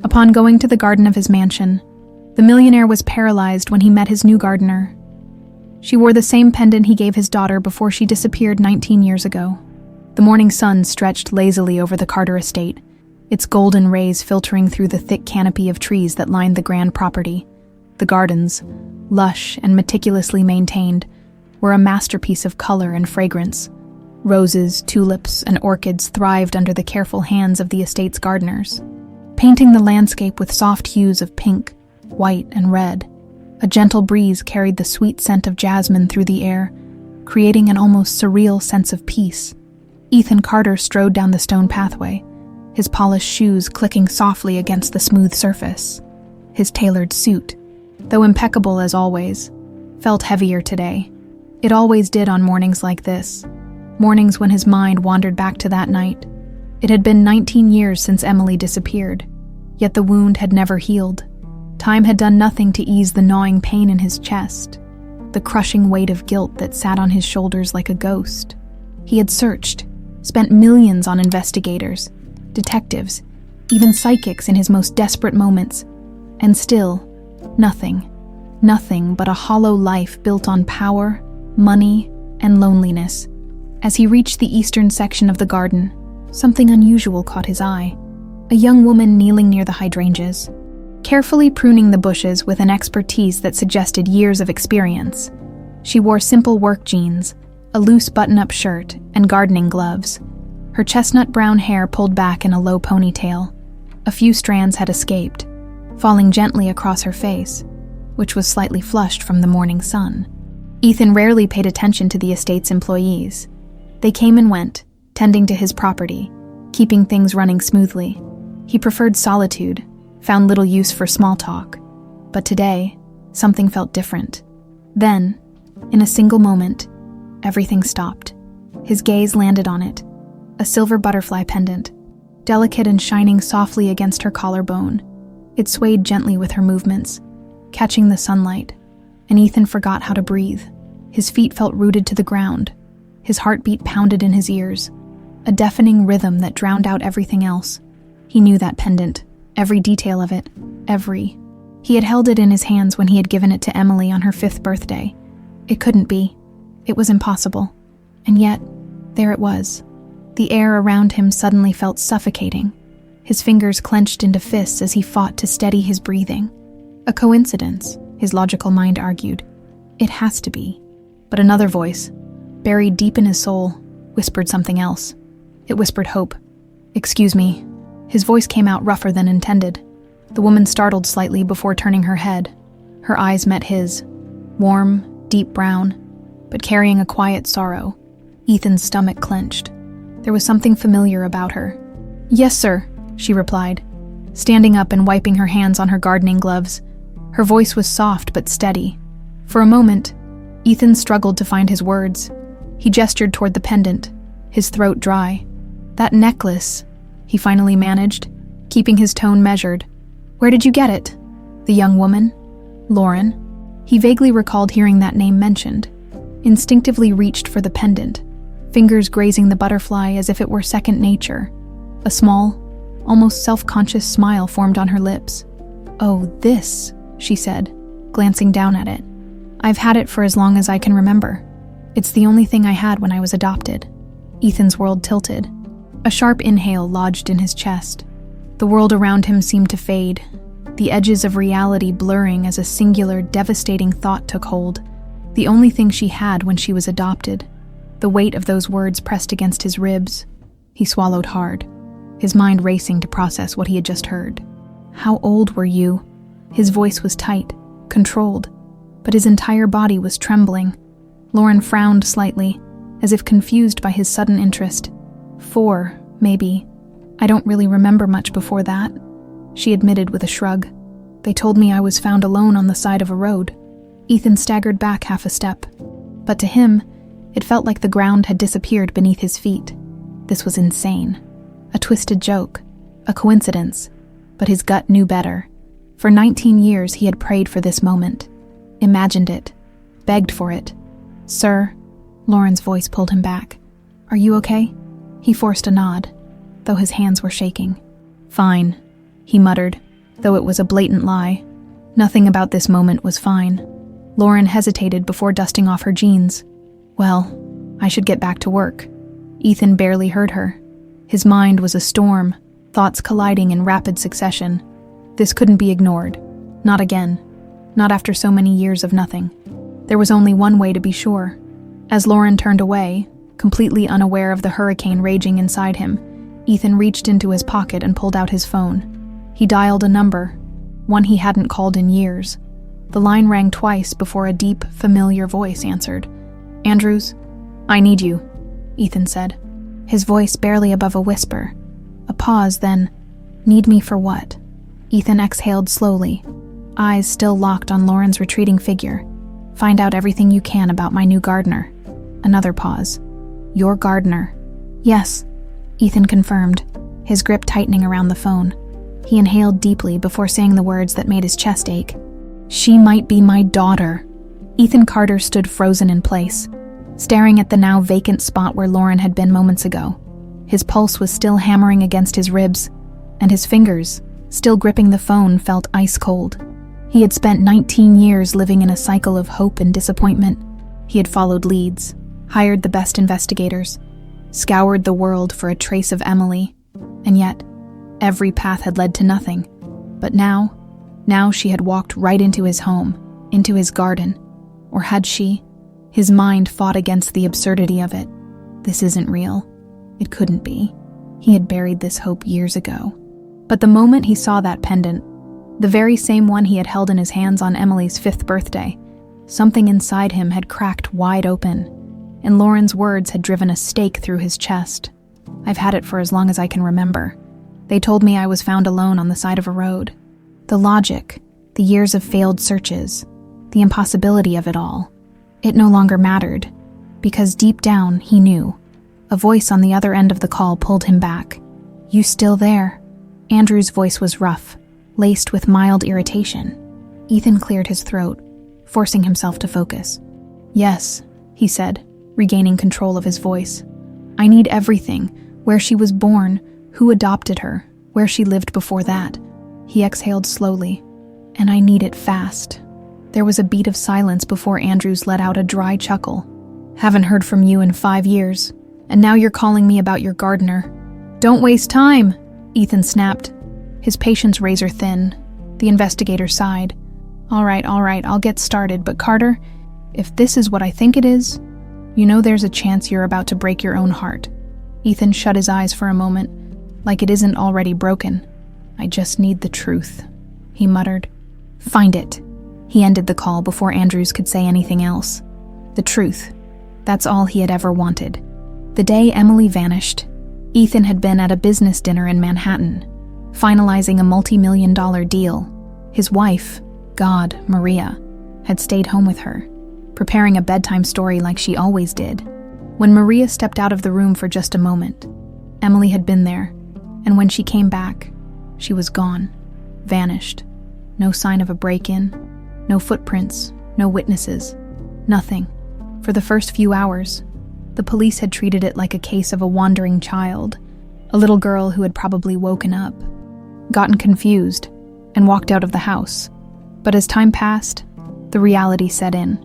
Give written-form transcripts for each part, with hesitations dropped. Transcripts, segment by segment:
Upon going to the garden of his mansion, the millionaire was paralyzed when he met his new gardener. She wore the same pendant he gave his daughter before she disappeared 19 years ago. The morning sun stretched lazily over the Carter estate, its golden rays filtering through the thick canopy of trees that lined the grand property. The gardens, lush and meticulously maintained, were a masterpiece of color and fragrance. Roses, tulips, and orchids thrived under the careful hands of the estate's gardeners, painting the landscape with soft hues of pink, white, and red. A gentle breeze carried the sweet scent of jasmine through the air, creating an almost surreal sense of peace. Ethan Carter strode down the stone pathway, his polished shoes clicking softly against the smooth surface. His tailored suit, though impeccable as always, felt heavier today. It always did on mornings like this, mornings when his mind wandered back to that night. It had been 19 years since Emily disappeared, yet the wound had never healed. Time had done nothing to ease the gnawing pain in his chest, the crushing weight of guilt that sat on his shoulders like a ghost. He had searched, spent millions on investigators, detectives, even psychics in his most desperate moments, and still, nothing but a hollow life built on power, money, and loneliness. As he reached the eastern section of the garden, something unusual caught his eye. A young woman kneeling near the hydrangeas, carefully pruning the bushes with an expertise that suggested years of experience. She wore simple work jeans, a loose button-up shirt, and gardening gloves. Her chestnut brown hair pulled back in a low ponytail. A few strands had escaped, falling gently across her face, which was slightly flushed from the morning sun. Ethan rarely paid attention to the estate's employees. They came and went, tending to his property, keeping things running smoothly. He preferred solitude, found little use for small talk. But today, something felt different. Then, in a single moment, everything stopped. His gaze landed on it, a silver butterfly pendant, delicate and shining softly against her collarbone. It swayed gently with her movements, catching the sunlight, and Ethan forgot how to breathe. His feet felt rooted to the ground. His heartbeat pounded in his ears, a deafening rhythm that drowned out everything else. He knew that pendant, every detail of it, He had held it in his hands when he had given it to Emily on her 5th birthday. It couldn't be. It was impossible. And yet, there it was. The air around him suddenly felt suffocating. His fingers clenched into fists as he fought to steady his breathing. A coincidence, his logical mind argued. It has to be. But another voice, buried deep in his soul, whispered something else. It whispered hope. "Excuse me." His voice came out rougher than intended. The woman startled slightly before turning her head. Her eyes met his, warm, deep brown, but carrying a quiet sorrow. Ethan's stomach clenched. There was something familiar about her. "Yes, sir," she replied, standing up and wiping her hands on her gardening gloves. Her voice was soft but steady. For a moment, Ethan struggled to find his words. He gestured toward the pendant, his throat dry. "That necklace," he finally managed, keeping his tone measured. "Where did you get it?" The young woman? Lauren? He vaguely recalled hearing that name mentioned. Instinctively reached for the pendant, fingers grazing the butterfly as if it were second nature. A small, almost self-conscious smile formed on her lips. "Oh, this," she said, glancing down at it. "I've had it for as long as I can remember. It's the only thing I had when I was adopted." Ethan's world tilted. A sharp inhale lodged in his chest. The world around him seemed to fade, the edges of reality blurring as a singular, devastating thought took hold. The only thing she had when she was adopted. The weight of those words pressed against his ribs. He swallowed hard, his mind racing to process what he had just heard. "How old were you?" His voice was tight, controlled, but his entire body was trembling. Lauren frowned slightly, as if confused by his sudden interest. 4, maybe. I don't really remember much before that," she admitted with a shrug. "They told me I was found alone on the side of a road." Ethan staggered back half a step, but to him, it felt like the ground had disappeared beneath his feet. This was insane. A twisted joke, a coincidence, but his gut knew better. For 19 years he had prayed for this moment, imagined it, begged for it. "Sir," Lauren's voice pulled him back. "Are you okay?" He forced a nod, though his hands were shaking. "Fine," he muttered, though it was a blatant lie. Nothing about this moment was fine. Lauren hesitated before dusting off her jeans. Well, I should get back to work. Ethan barely heard her. His mind was a storm, thoughts colliding in rapid succession. This couldn't be ignored. Not again. Not after so many years of nothing. There was only one way to be sure. As Lauren turned away, completely unaware of the hurricane raging inside him, Ethan reached into his pocket and pulled out his phone. He dialed a number, one he hadn't called in years. The line rang twice before a deep, familiar voice answered. "Andrews, I need you," Ethan said, his voice barely above a whisper. A pause, then, "Need me for what?" Ethan exhaled slowly, eyes still locked on Lauren's retreating figure. "Find out everything you can about my new gardener." Another pause. "Your gardener." "Yes," Ethan confirmed, his grip tightening around the phone. He inhaled deeply before saying the words that made his chest ache. "She might be my daughter." Ethan Carter stood frozen in place, staring at the now vacant spot where Lauren had been moments ago. His pulse was still hammering against his ribs, and his fingers, still gripping the phone, felt ice cold. He had spent 19 years living in a cycle of hope and disappointment. He had followed leads, hired the best investigators, scoured the world for a trace of Emily, and yet, every path had led to nothing. But now she had walked right into his home, into his garden. Or had she? His mind fought against the absurdity of it. This isn't real. It couldn't be. He had buried this hope years ago. But the moment he saw that pendant, the very same one he had held in his hands on Emily's 5th birthday, something inside him had cracked wide open, and Lauren's words had driven a stake through his chest. "I've had it for as long as I can remember. They told me I was found alone on the side of a road. The logic, the years of failed searches, the impossibility of it all. It no longer mattered, because deep down he knew. A voice on the other end of the call pulled him back. "You still there?" Andrew's voice was rough, laced with mild irritation. Ethan cleared his throat, forcing himself to focus. "Yes," he said, regaining control of his voice. "I need everything. Where she was born, who adopted her, where she lived before that." He exhaled slowly. "And I need it fast." There was a beat of silence before Andrews let out a dry chuckle. "Haven't heard from you in 5 years, and now you're calling me about your gardener." "Don't waste time," Ethan snapped, his patience razor thin. The investigator sighed. All right, I'll get started, but Carter, if this is what I think it is, you know there's a chance you're about to break your own heart." Ethan shut his eyes for a moment, like it isn't already broken. "I just need the truth," he muttered. "Find it." He ended the call before Andrews could say anything else. The truth. That's all he had ever wanted. The day Emily vanished, Ethan had been at a business dinner in Manhattan, finalizing a multi-million-dollar deal. His wife, God, Maria, had stayed home with her, preparing a bedtime story like she always did. When Maria stepped out of the room for just a moment, Emily had been there, and when she came back, she was gone, vanished. No sign of a break-in, no footprints, no witnesses, nothing. For the first few hours, the police had treated it like a case of a wandering child, a little girl who had probably woken up, gotten confused, and walked out of the house. But as time passed, the reality set in.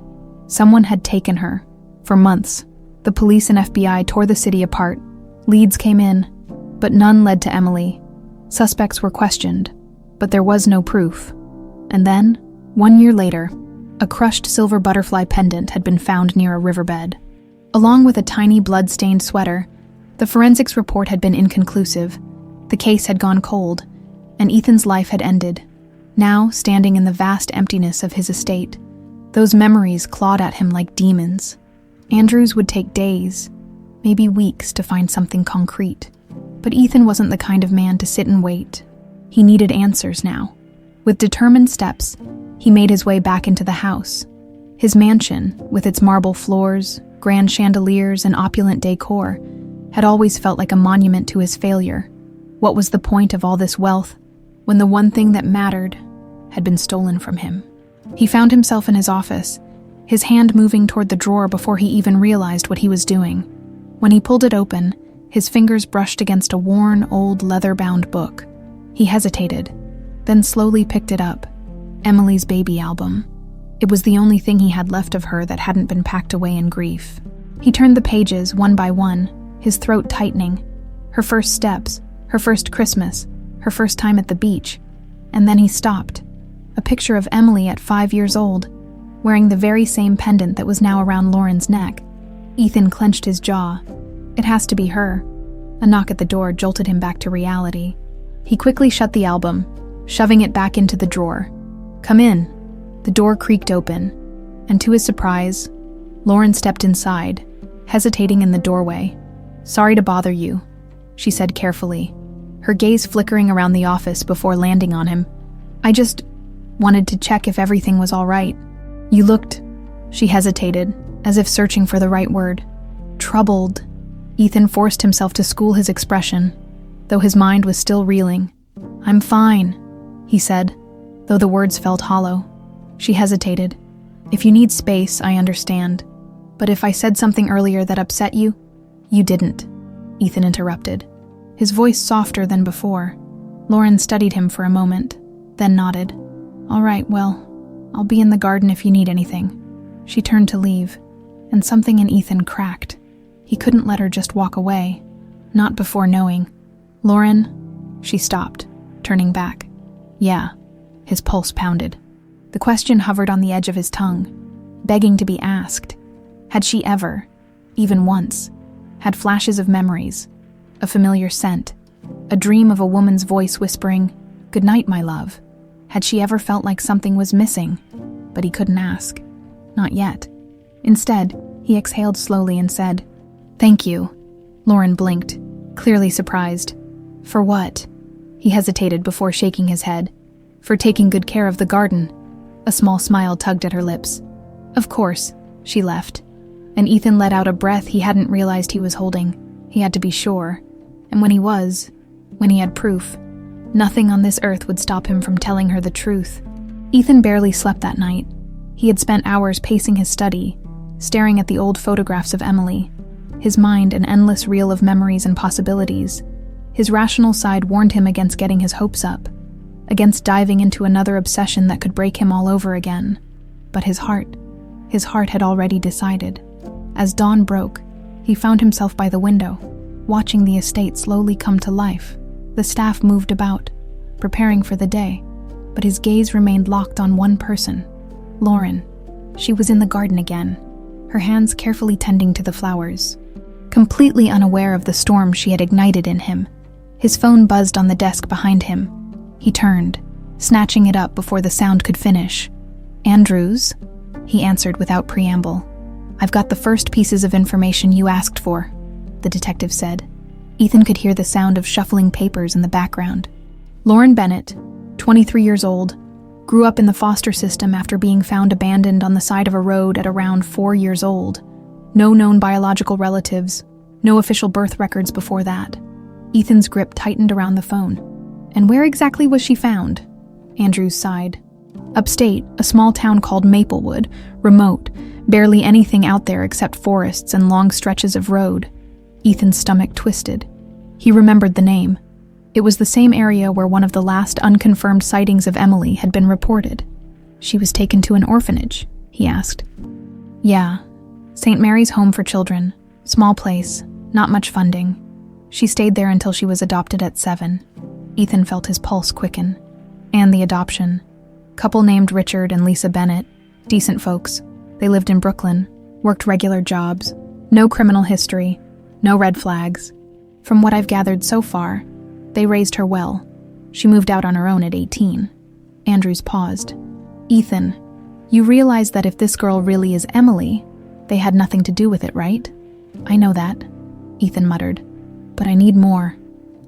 Someone had taken her. For months, the police and FBI tore the city apart. Leads came in, but none led to Emily. Suspects were questioned, but there was no proof. And then, 1 year later, a crushed silver butterfly pendant had been found near a riverbed. Along with a tiny blood-stained sweater, the forensics report had been inconclusive. The case had gone cold, and Ethan's life had ended. Now, standing in the vast emptiness of his estate, those memories clawed at him like demons. Andrews would take days, maybe weeks, to find something concrete. But Ethan wasn't the kind of man to sit and wait. He needed answers now. With determined steps, he made his way back into the house. His mansion, with its marble floors, grand chandeliers, and opulent decor, had always felt like a monument to his failure. What was the point of all this wealth when the one thing that mattered had been stolen from him? He found himself in his office, his hand moving toward the drawer before he even realized what he was doing. When he pulled it open, his fingers brushed against a worn, old leather-bound book. He hesitated, then slowly picked it up. Emily's baby album. It was the only thing he had left of her that hadn't been packed away in grief. He turned the pages one by one, his throat tightening. Her first steps, her first Christmas, her first time at the beach. And then he stopped. A picture of Emily at 5 years old, wearing the very same pendant that was now around Lauren's neck. Ethan clenched his jaw. It has to be her. A knock at the door jolted him back to reality. He quickly shut the album, shoving it back into the drawer. "Come in." The door creaked open, and to his surprise, Lauren stepped inside, hesitating in the doorway. "Sorry to bother you," she said carefully, her gaze flickering around the office before landing on him. "I just wanted to check if everything was all right. You looked..." She hesitated, as if searching for the right word. "Troubled." Ethan forced himself to school his expression, though his mind was still reeling. "I'm fine," he said, though the words felt hollow. She hesitated. "If you need space, I understand. But if I said something earlier that upset you..." "You didn't," Ethan interrupted, his voice softer than before. Lauren studied him for a moment, then nodded. "All right, well, I'll be in the garden if you need anything." She turned to leave, and something in Ethan cracked. He couldn't let her just walk away, not before knowing. "Lauren?" She stopped, turning back. "Yeah." His pulse pounded. The question hovered on the edge of his tongue, begging to be asked. Had she ever, even once, had flashes of memories, a familiar scent, a dream of a woman's voice whispering, "Good night, my love"? Had she ever felt like something was missing? But he couldn't ask. Not yet. Instead, he exhaled slowly and said, "Thank you." Lauren blinked, clearly surprised. "For what?" He hesitated before shaking his head. "For taking good care of the garden." A small smile tugged at her lips. "Of course." She left, and Ethan let out a breath he hadn't realized he was holding. He had to be sure. And when he had proof, nothing on this earth would stop him from telling her the truth. Ethan barely slept that night. He had spent hours pacing his study, staring at the old photographs of Emily, his mind an endless reel of memories and possibilities. His rational side warned him against getting his hopes up, against diving into another obsession that could break him all over again. But his heart had already decided. As dawn broke, he found himself by the window, watching the estate slowly come to life. The staff moved about, preparing for the day, but his gaze remained locked on one person, Lauren. She was in the garden again, her hands carefully tending to the flowers. Completely unaware of the storm she had ignited in him, his phone buzzed on the desk behind him. He turned, snatching it up before the sound could finish. "Andrews?" he answered without preamble. "I've got the first pieces of information you asked for," the detective said. Ethan could hear the sound of shuffling papers in the background. Lauren Bennett, 23 years old, grew up in the foster system after being found abandoned on the side of a road at around 4 years old. No known biological relatives, no official birth records before that. Ethan's grip tightened around the phone. "And where exactly was she found?" Andrews sighed. "Upstate, a small town called Maplewood, remote, barely anything out there except forests and long stretches of road." Ethan's stomach twisted. He remembered the name. It was the same area where one of the last unconfirmed sightings of Emily had been reported. "She was taken to an orphanage?" he asked. "Yeah. St. Mary's Home for Children. Small place, not much funding. She stayed there until she was adopted at 7. Ethan felt his pulse quicken. "And the adoption. Couple named Richard and Lisa Bennett. Decent folks. They lived in Brooklyn, worked regular jobs. No criminal history. No red flags. From what I've gathered so far, they raised her well. She moved out on her own at 18. Andrews paused. "Ethan, you realize that if this girl really is Emily, they had nothing to do with it, right?" "I know that," Ethan muttered. "But I need more."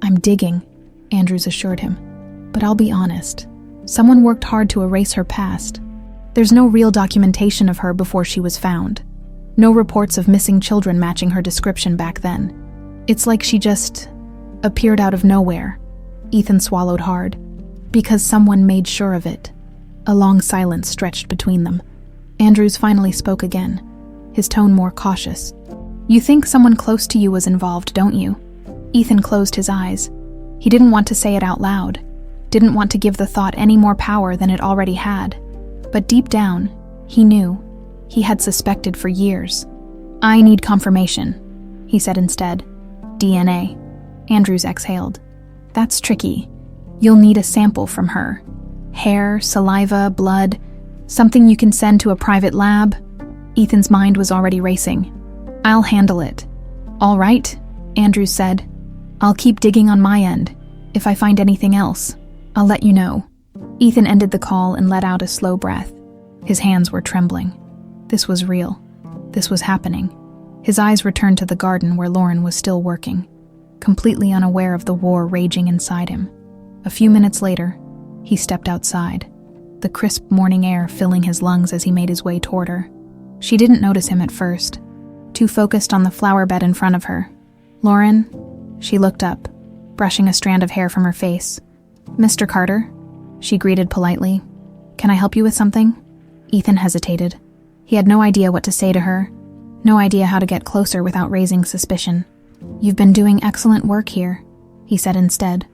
"I'm digging," Andrews assured him. "But I'll be honest. Someone worked hard to erase her past. There's no real documentation of her before she was found. No reports of missing children matching her description back then. It's like she just appeared out of nowhere." Ethan swallowed hard. "Because someone made sure of it." A long silence stretched between them. Andrews finally spoke again, his tone more cautious. "You think someone close to you was involved, don't you?" Ethan closed his eyes. He didn't want to say it out loud, didn't want to give the thought any more power than it already had. But deep down, he knew. He had suspected for years. "I need confirmation," he said instead. "DNA." Andrews exhaled. "That's tricky. You'll need a sample from her. Hair, saliva, blood, something you can send to a private lab." Ethan's mind was already racing. "I'll handle it." "All right," Andrews said. "I'll keep digging on my end. If I find anything else, I'll let you know." Ethan ended the call and let out a slow breath. His hands were trembling. This was real. This was happening. His eyes returned to the garden where Lauren was still working, completely unaware of the war raging inside him. A few minutes later, he stepped outside, the crisp morning air filling his lungs as he made his way toward her. She didn't notice him at first, too focused on the flower bed in front of her. "Lauren?" She looked up, brushing a strand of hair from her face. "Mr. Carter?" She greeted politely. "Can I help you with something?" Ethan hesitated. He had no idea what to say to her, no idea how to get closer without raising suspicion. "You've been doing excellent work here," he said instead.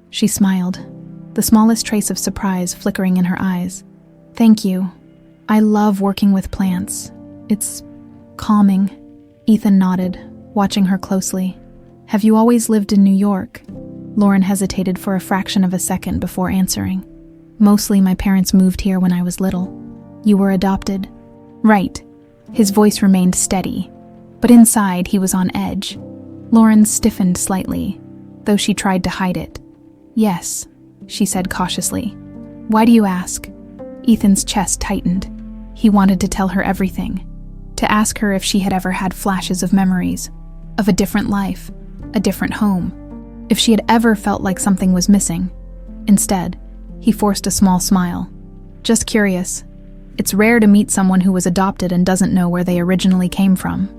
She smiled, the smallest trace of surprise flickering in her eyes. "Thank you. I love working with plants. It's calming." Ethan nodded, watching her closely. "Have you always lived in New York?" Lauren hesitated for a fraction of a second before answering. "Mostly my parents moved here when I was little." "You were adopted?" "Right." His voice remained steady, but inside he was on edge. Lauren stiffened slightly, though she tried to hide it. "Yes," she said cautiously. "Why do you ask?" Ethan's chest tightened. He wanted to tell her everything, to ask her if she had ever had flashes of memories, of a different life, a different home, if she had ever felt like something was missing. Instead, he forced a small smile. "Just curious. It's rare to meet someone who was adopted and doesn't know where they originally came from."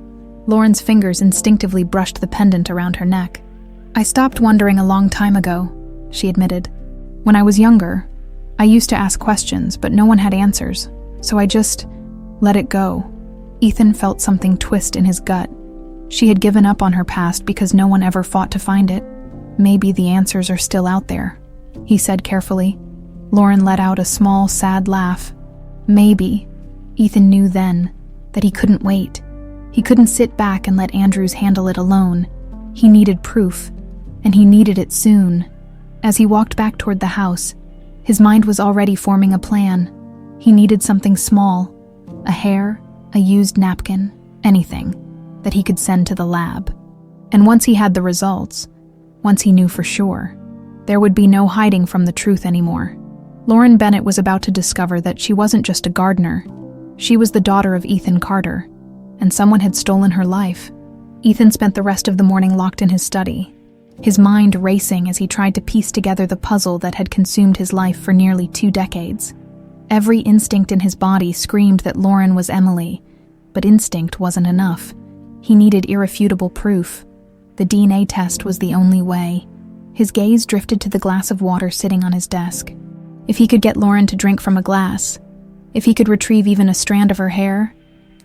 Lauren's fingers instinctively brushed the pendant around her neck. "I stopped wondering a long time ago," she admitted. "When I was younger, I used to ask questions, but no one had answers, so I just let it go." Ethan felt something twist in his gut. She had given up on her past because no one ever fought to find it. "Maybe the answers are still out there," he said carefully. Lauren let out a small, sad laugh. Maybe. Ethan knew then that he couldn't wait. He couldn't sit back and let Andrews handle it alone. He needed proof, and he needed it soon. As he walked back toward the house, his mind was already forming a plan. He needed something small, a hair, a used napkin, anything that he could send to the lab. And once he had the results, once he knew for sure, there would be no hiding from the truth anymore. Lauren Bennett was about to discover that she wasn't just a gardener. She was the daughter of Ethan Carter, and someone had stolen her life. Ethan spent the rest of the morning locked in his study, his mind racing as he tried to piece together the puzzle that had consumed his life for nearly 2 decades. Every instinct in his body screamed that Lauren was Emily, but instinct wasn't enough. He needed irrefutable proof. The DNA test was the only way. His gaze drifted to the glass of water sitting on his desk. If he could get Lauren to drink from a glass, if he could retrieve even a strand of her hair,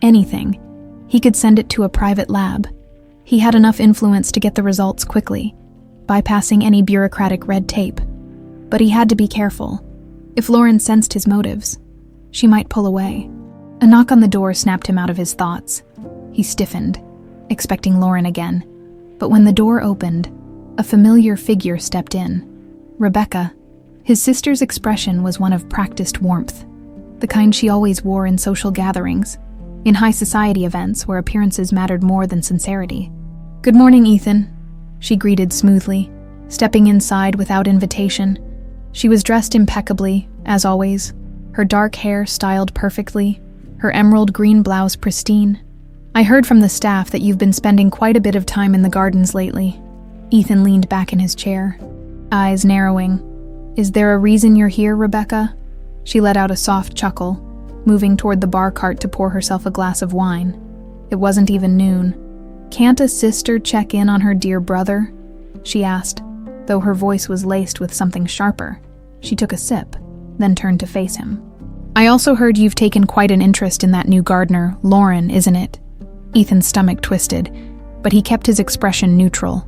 anything, he could send it to a private lab. He had enough influence to get the results quickly, bypassing any bureaucratic red tape. But he had to be careful. If Lauren sensed his motives, she might pull away. A knock on the door snapped him out of his thoughts. He stiffened, expecting Lauren again. But when the door opened, a familiar figure stepped in. Rebecca. His sister's expression was one of practiced warmth, the kind she always wore in social gatherings, in high society events where appearances mattered more than sincerity. "Good morning, Ethan," she greeted smoothly, stepping inside without invitation. She was dressed impeccably, as always, her dark hair styled perfectly, her emerald green blouse pristine. "I heard from the staff that you've been spending quite a bit of time in the gardens lately." Ethan leaned back in his chair, eyes narrowing. "Is there a reason you're here, Rebecca?" She let out a soft chuckle, moving toward the bar cart to pour herself a glass of wine. It wasn't even noon. "Can't a sister check in on her dear brother?" she asked, though her voice was laced with something sharper. She took a sip, then turned to face him. "I also heard you've taken quite an interest in that new gardener, Lauren, isn't it?" Ethan's stomach twisted, but he kept his expression neutral.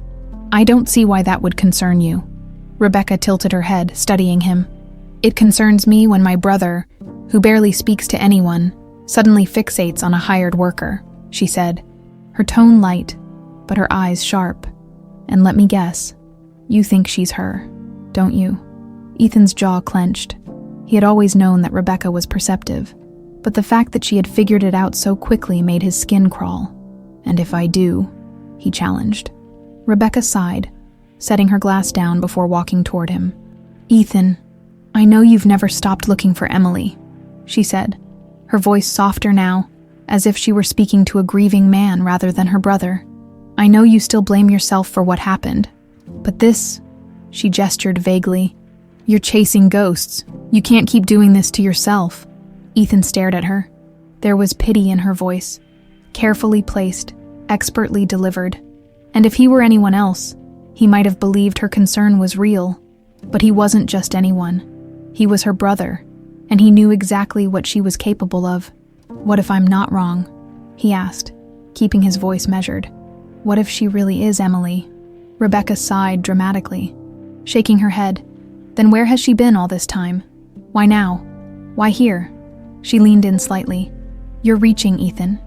"I don't see why that would concern you." Rebecca tilted her head, studying him. It concerns me when my brother, who barely speaks to anyone, suddenly fixates on a hired worker, she said, her tone light, but her eyes sharp. And let me guess, you think she's her, don't you? Ethan's jaw clenched. He had always known that Rebecca was perceptive, but the fact that she had figured it out so quickly made his skin crawl. And if I do, he challenged. Rebecca sighed, setting her glass down before walking toward him. Ethan, I know you've never stopped looking for Emily, she said, her voice softer now, as if she were speaking to a grieving man rather than her brother. I know you still blame yourself for what happened, but this, she gestured vaguely, you're chasing ghosts. You can't keep doing this to yourself. Ethan stared at her. There was pity in her voice, carefully placed, expertly delivered. And if he were anyone else, he might have believed her concern was real. But he wasn't just anyone. He was her brother, and he knew exactly what she was capable of. What if I'm not wrong? He asked, keeping his voice measured. What if she really is Emily? Rebecca sighed dramatically, shaking her head. Then where has she been all this time? Why now? Why here? She leaned in slightly. You're reaching, Ethan.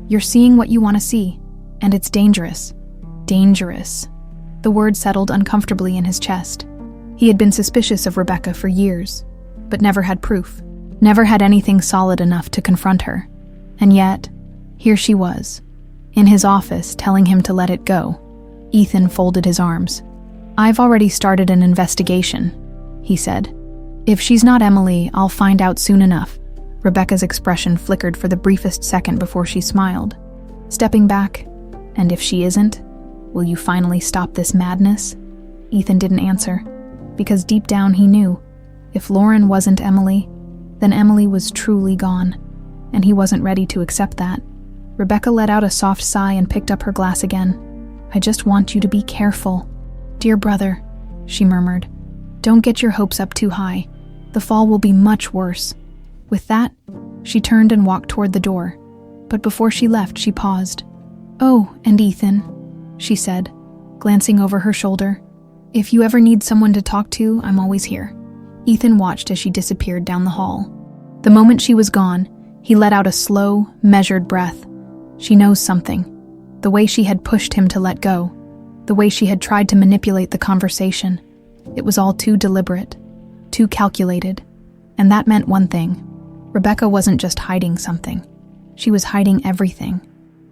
You're seeing what you want to see, and it's dangerous. Dangerous. The word settled uncomfortably in his chest. He had been suspicious of Rebecca for years, but never had proof, never had anything solid enough to confront her. And yet, here she was, in his office telling him to let it go. Ethan folded his arms. I've already started an investigation, he said. If she's not Emily, I'll find out soon enough. Rebecca's expression flickered for the briefest second before she smiled. Stepping back, and if she isn't, will you finally stop this madness? Ethan didn't answer, because deep down he knew, if Lauren wasn't Emily, then Emily was truly gone, and he wasn't ready to accept that. Rebecca let out a soft sigh and picked up her glass again. I just want you to be careful. Dear brother, she murmured, don't get your hopes up too high. The fall will be much worse. With that, she turned and walked toward the door. But before she left, she paused. Oh, and Ethan, she said, glancing over her shoulder. If you ever need someone to talk to, I'm always here. Ethan watched as she disappeared down the hall. The moment she was gone, he let out a slow, measured breath. She knows something. The way she had pushed him to let go. The way she had tried to manipulate the conversation. It was all too deliberate, too calculated. And that meant one thing. Rebecca wasn't just hiding something. She was hiding everything.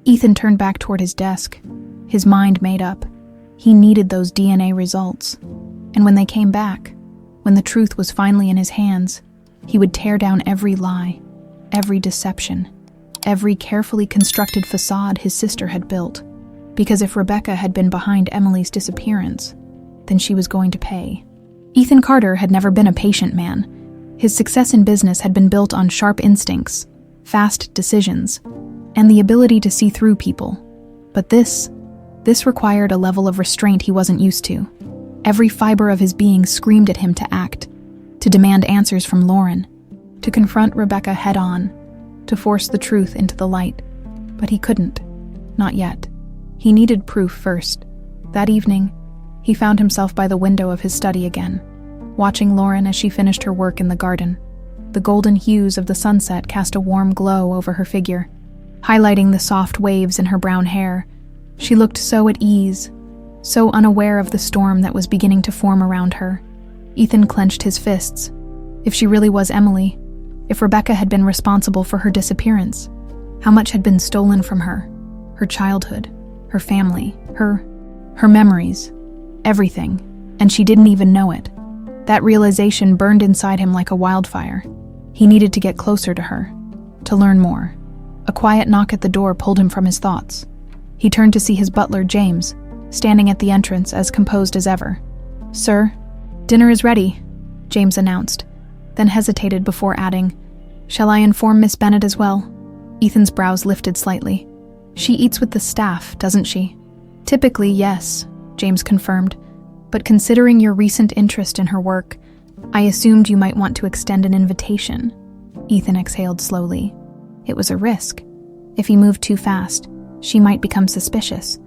Ethan turned back toward his desk, his mind made up. He needed those DNA results. And when they came back, when the truth was finally in his hands, he would tear down every lie, every deception, every carefully constructed facade his sister had built. Because if Rebecca had been behind Emily's disappearance, then she was going to pay. Ethan Carter had never been a patient man. His success in business had been built on sharp instincts, fast decisions, and the ability to see through people. But this required a level of restraint he wasn't used to. Every fiber of his being screamed at him to act, to demand answers from Lauren, to confront Rebecca head-on, to force the truth into the light. But he couldn't. Not yet. He needed proof first. That evening, he found himself by the window of his study again, watching Lauren as she finished her work in the garden. The golden hues of the sunset cast a warm glow over her figure, highlighting the soft waves in her brown hair. She looked so at ease, so unaware of the storm that was beginning to form around her. Ethan clenched his fists. If she really was Emily, if Rebecca had been responsible for her disappearance, how much had been stolen from her? Her childhood, her family, her memories, everything, and she didn't even know it. That realization burned inside him like a wildfire. He needed to get closer to her, to learn more. A quiet knock at the door pulled him from his thoughts. He turned to see his butler, James, standing at the entrance as composed as ever. Sir, dinner is ready, James announced, then hesitated before adding, Shall I inform Miss Bennet as well? Ethan's brows lifted slightly. She eats with the staff, doesn't she? Typically, yes, James confirmed, but considering your recent interest in her work, I assumed you might want to extend an invitation. Ethan exhaled slowly. It was a risk. If he moved too fast, she might become suspicious,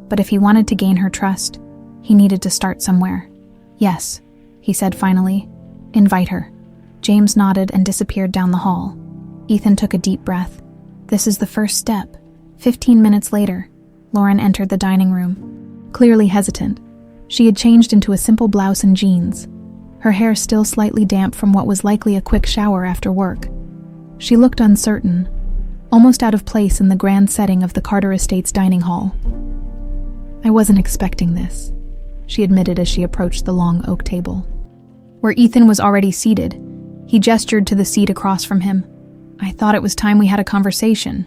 but if he wanted to gain her trust, he needed to start somewhere. Yes, he said finally. "Invite her." James nodded and disappeared down the hall. Ethan took a deep breath. This is the first step. 15 minutes later, Lauren entered the dining room, clearly hesitant. She had changed into a simple blouse and jeans, her hair still slightly damp from what was likely a quick shower after work. She looked uncertain, almost out of place in the grand setting of the Carter Estate's dining hall. "I wasn't expecting this," she admitted as she approached the long oak table. Where Ethan was already seated, he gestured to the seat across from him. "I thought it was time we had a conversation.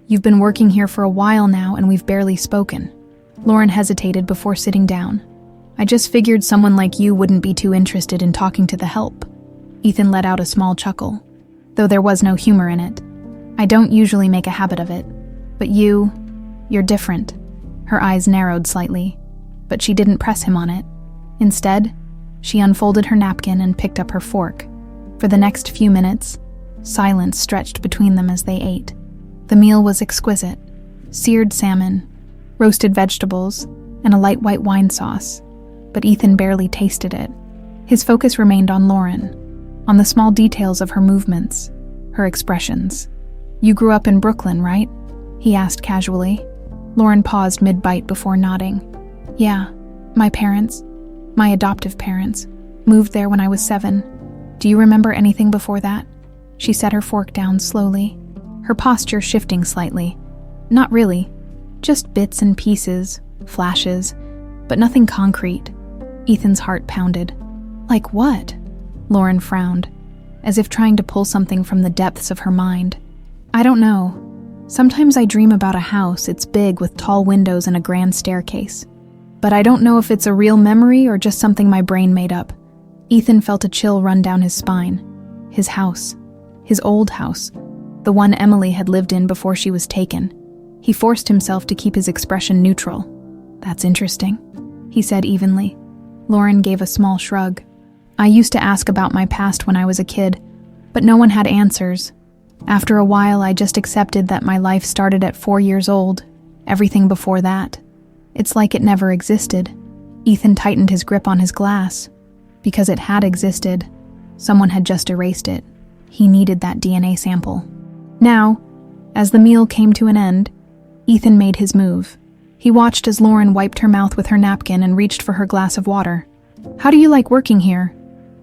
You've been working here for a while now and we've barely spoken." Lauren hesitated before sitting down. "I just figured someone like you wouldn't be too interested in talking to the help." Ethan let out a small chuckle, though there was no humor in it. "I don't usually make a habit of it, but you're different." Her eyes narrowed slightly, but she didn't press him on it. Instead, she unfolded her napkin and picked up her fork. For the next few minutes, silence stretched between them as they ate. The meal was exquisite. Seared salmon, roasted vegetables, and a light white wine sauce. But Ethan barely tasted it. His focus remained on Lauren, on the small details of her movements, her expressions. "You grew up in Brooklyn, right?" he asked casually. Lauren paused mid-bite before nodding. "Yeah, my adoptive parents, moved there when I was 7. Do you remember anything before that?" She set her fork down slowly, her posture shifting slightly. "Not really. Just bits and pieces, flashes, but nothing concrete." Ethan's heart pounded. "Like what?" Lauren frowned, as if trying to pull something from the depths of her mind. "I don't know. Sometimes I dream about a house. It's big with tall windows and a grand staircase. But I don't know if it's a real memory or just something my brain made up." Ethan felt a chill run down his spine. His house. His old house. The one Emily had lived in before she was taken. He forced himself to keep his expression neutral. "That's interesting," he said evenly. Lauren gave a small shrug. "I used to ask about my past when I was a kid, but no one had answers. After a while, I just accepted that my life started at 4 years old, everything before that. It's like it never existed." Ethan tightened his grip on his glass. Because it had existed, someone had just erased it. He needed that DNA sample. Now, as the meal came to an end, Ethan made his move. He watched as Lauren wiped her mouth with her napkin and reached for her glass of water. "How do you like working here?"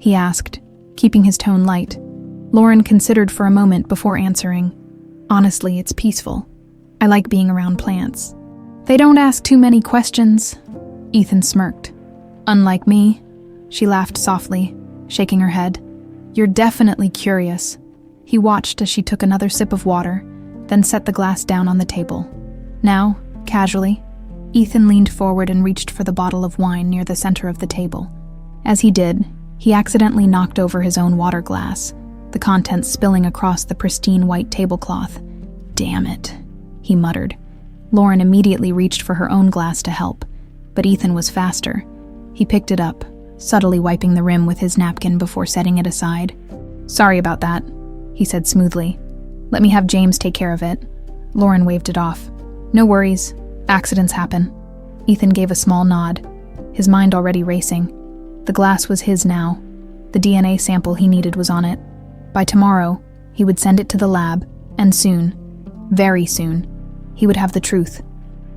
he asked, keeping his tone light. Lauren considered for a moment before answering. "Honestly, it's peaceful. I like being around plants. They don't ask too many questions." Ethan smirked. "Unlike me," she laughed softly, shaking her head. "You're definitely curious." He watched as she took another sip of water, then set the glass down on the table. Now, casually, Ethan leaned forward and reached for the bottle of wine near the center of the table. As he did, he accidentally knocked over his own water glass, the contents spilling across the pristine white tablecloth. "Damn it," he muttered. Lauren immediately reached for her own glass to help, but Ethan was faster. He picked it up, subtly wiping the rim with his napkin before setting it aside. "Sorry about that," he said smoothly. "Let me have James take care of it." Lauren waved it off. "No worries. Accidents happen." Ethan gave a small nod, his mind already racing. The glass was his now. The DNA sample he needed was on it. By tomorrow, he would send it to the lab, and soon, very soon, he would have the truth.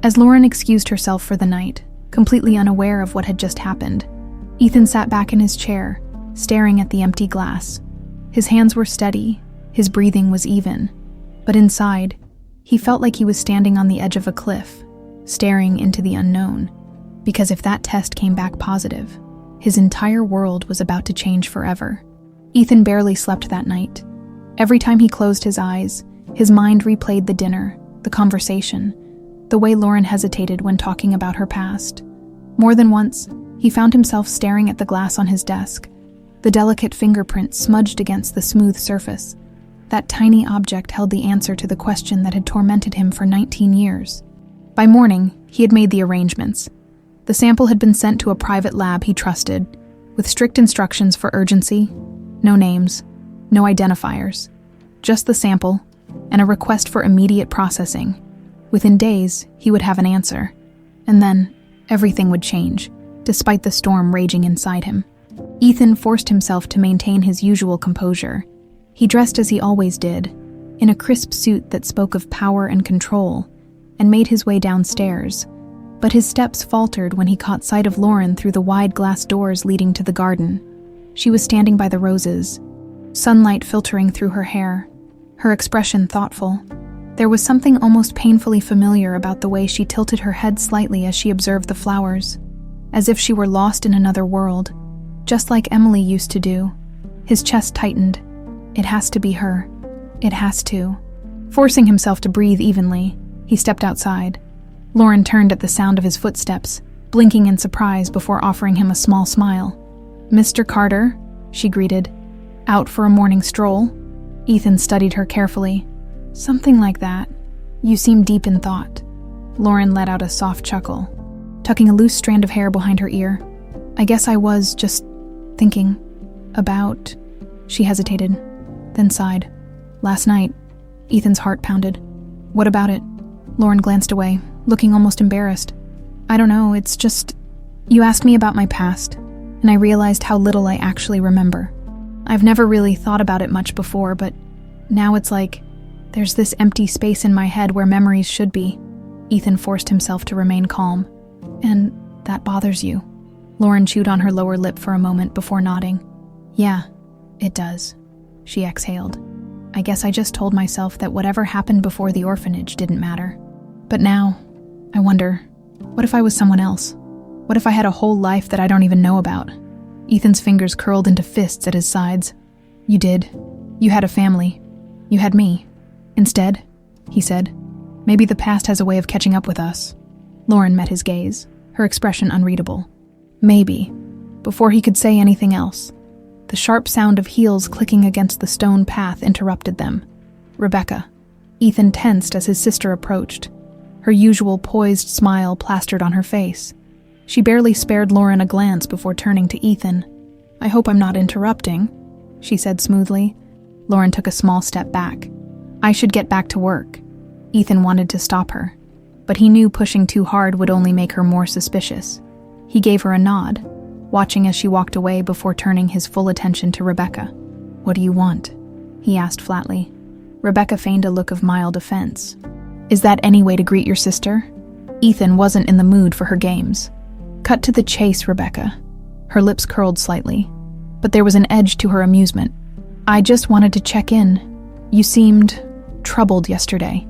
As Lauren excused herself for the night, completely unaware of what had just happened, Ethan sat back in his chair, staring at the empty glass. His hands were steady, his breathing was even, but inside, he felt like he was standing on the edge of a cliff, staring into the unknown, because if that test came back positive, his entire world was about to change forever. Ethan barely slept that night. Every time he closed his eyes, his mind replayed the dinner, the conversation, the way Lauren hesitated when talking about her past. More than once, he found himself staring at the glass on his desk, the delicate fingerprint smudged against the smooth surface. That tiny object held the answer to the question that had tormented him for 19 years. By morning, he had made the arrangements. The sample had been sent to a private lab he trusted, with strict instructions for urgency, no names, no identifiers, just the sample, and a request for immediate processing. Within days, he would have an answer, and then everything would change, despite the storm raging inside him. Ethan forced himself to maintain his usual composure. He dressed as he always did, in a crisp suit that spoke of power and control, and made his way downstairs. But his steps faltered when he caught sight of Lauren through the wide glass doors leading to the garden. She was standing by the roses, sunlight filtering through her hair, her expression thoughtful. There was something almost painfully familiar about the way she tilted her head slightly as she observed the flowers, as if she were lost in another world, just like Emily used to do. His chest tightened. It has to be her. It has to. Forcing himself to breathe evenly, he stepped outside. Lauren turned at the sound of his footsteps, blinking in surprise before offering him a small smile. "Mr. Carter," she greeted. "Out for a morning stroll?" Ethan studied her carefully. "Something like that. You seem deep in thought." Lauren let out a soft chuckle, tucking a loose strand of hair behind her ear. "I guess I was just thinking about..." She hesitated, then sighed. "Last night." Ethan's heart pounded. "What about it?" Lauren glanced away, looking almost embarrassed. "I don't know, it's just... You asked me about my past, and I realized how little I actually remember. I've never really thought about it much before, but now it's like there's this empty space in my head where memories should be." Ethan forced himself to remain calm. "And that bothers you?" Lauren chewed on her lower lip for a moment before nodding. "Yeah, it does," she exhaled. "I guess I just told myself that whatever happened before the orphanage didn't matter. But now, I wonder, what if I was someone else? What if I had a whole life that I don't even know about?" Ethan's fingers curled into fists at his sides. "You did. You had a family. You had me. Instead," he said, "maybe the past has a way of catching up with us." Lauren met his gaze, her expression unreadable. "Maybe," before he could say anything else. The sharp sound of heels clicking against the stone path interrupted them. "Rebecca." Ethan tensed as his sister approached, her usual poised smile plastered on her face. She barely spared Lauren a glance before turning to Ethan. "I hope I'm not interrupting," she said smoothly. Lauren took a small step back. "I should get back to work." Ethan wanted to stop her, but he knew pushing too hard would only make her more suspicious. He gave her a nod, watching as she walked away before turning his full attention to Rebecca. "What do you want?" he asked flatly. Rebecca feigned a look of mild offense. "Is that any way to greet your sister?" Ethan wasn't in the mood for her games. "Cut to the chase, Rebecca." Her lips curled slightly, but there was an edge to her amusement. "I just wanted to check in. You seemed troubled yesterday."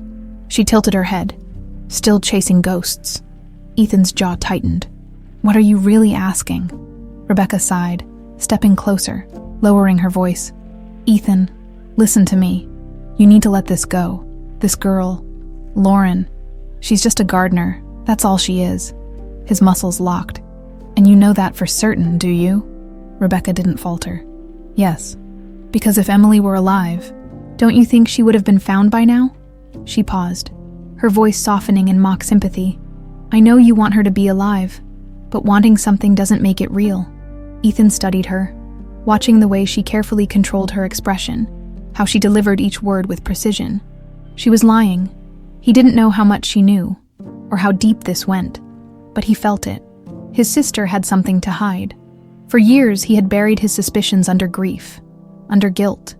She tilted her head. "Still chasing ghosts." Ethan's jaw tightened. "What are you really asking?" Rebecca sighed, stepping closer, lowering her voice. "Ethan, listen to me. You need to let this go. This girl, Lauren, she's just a gardener. That's all she is." His muscles locked. "And you know that for certain, do you?" Rebecca didn't falter. "Yes. Because if Emily were alive, don't you think she would have been found by now?" She paused, her voice softening in mock sympathy. "I know you want her to be alive, but wanting something doesn't make it real." Ethan studied her, watching the way she carefully controlled her expression, how she delivered each word with precision. She was lying. He didn't know how much she knew, or how deep this went, but he felt it. His sister had something to hide. For years he had buried his suspicions under grief, under guilt.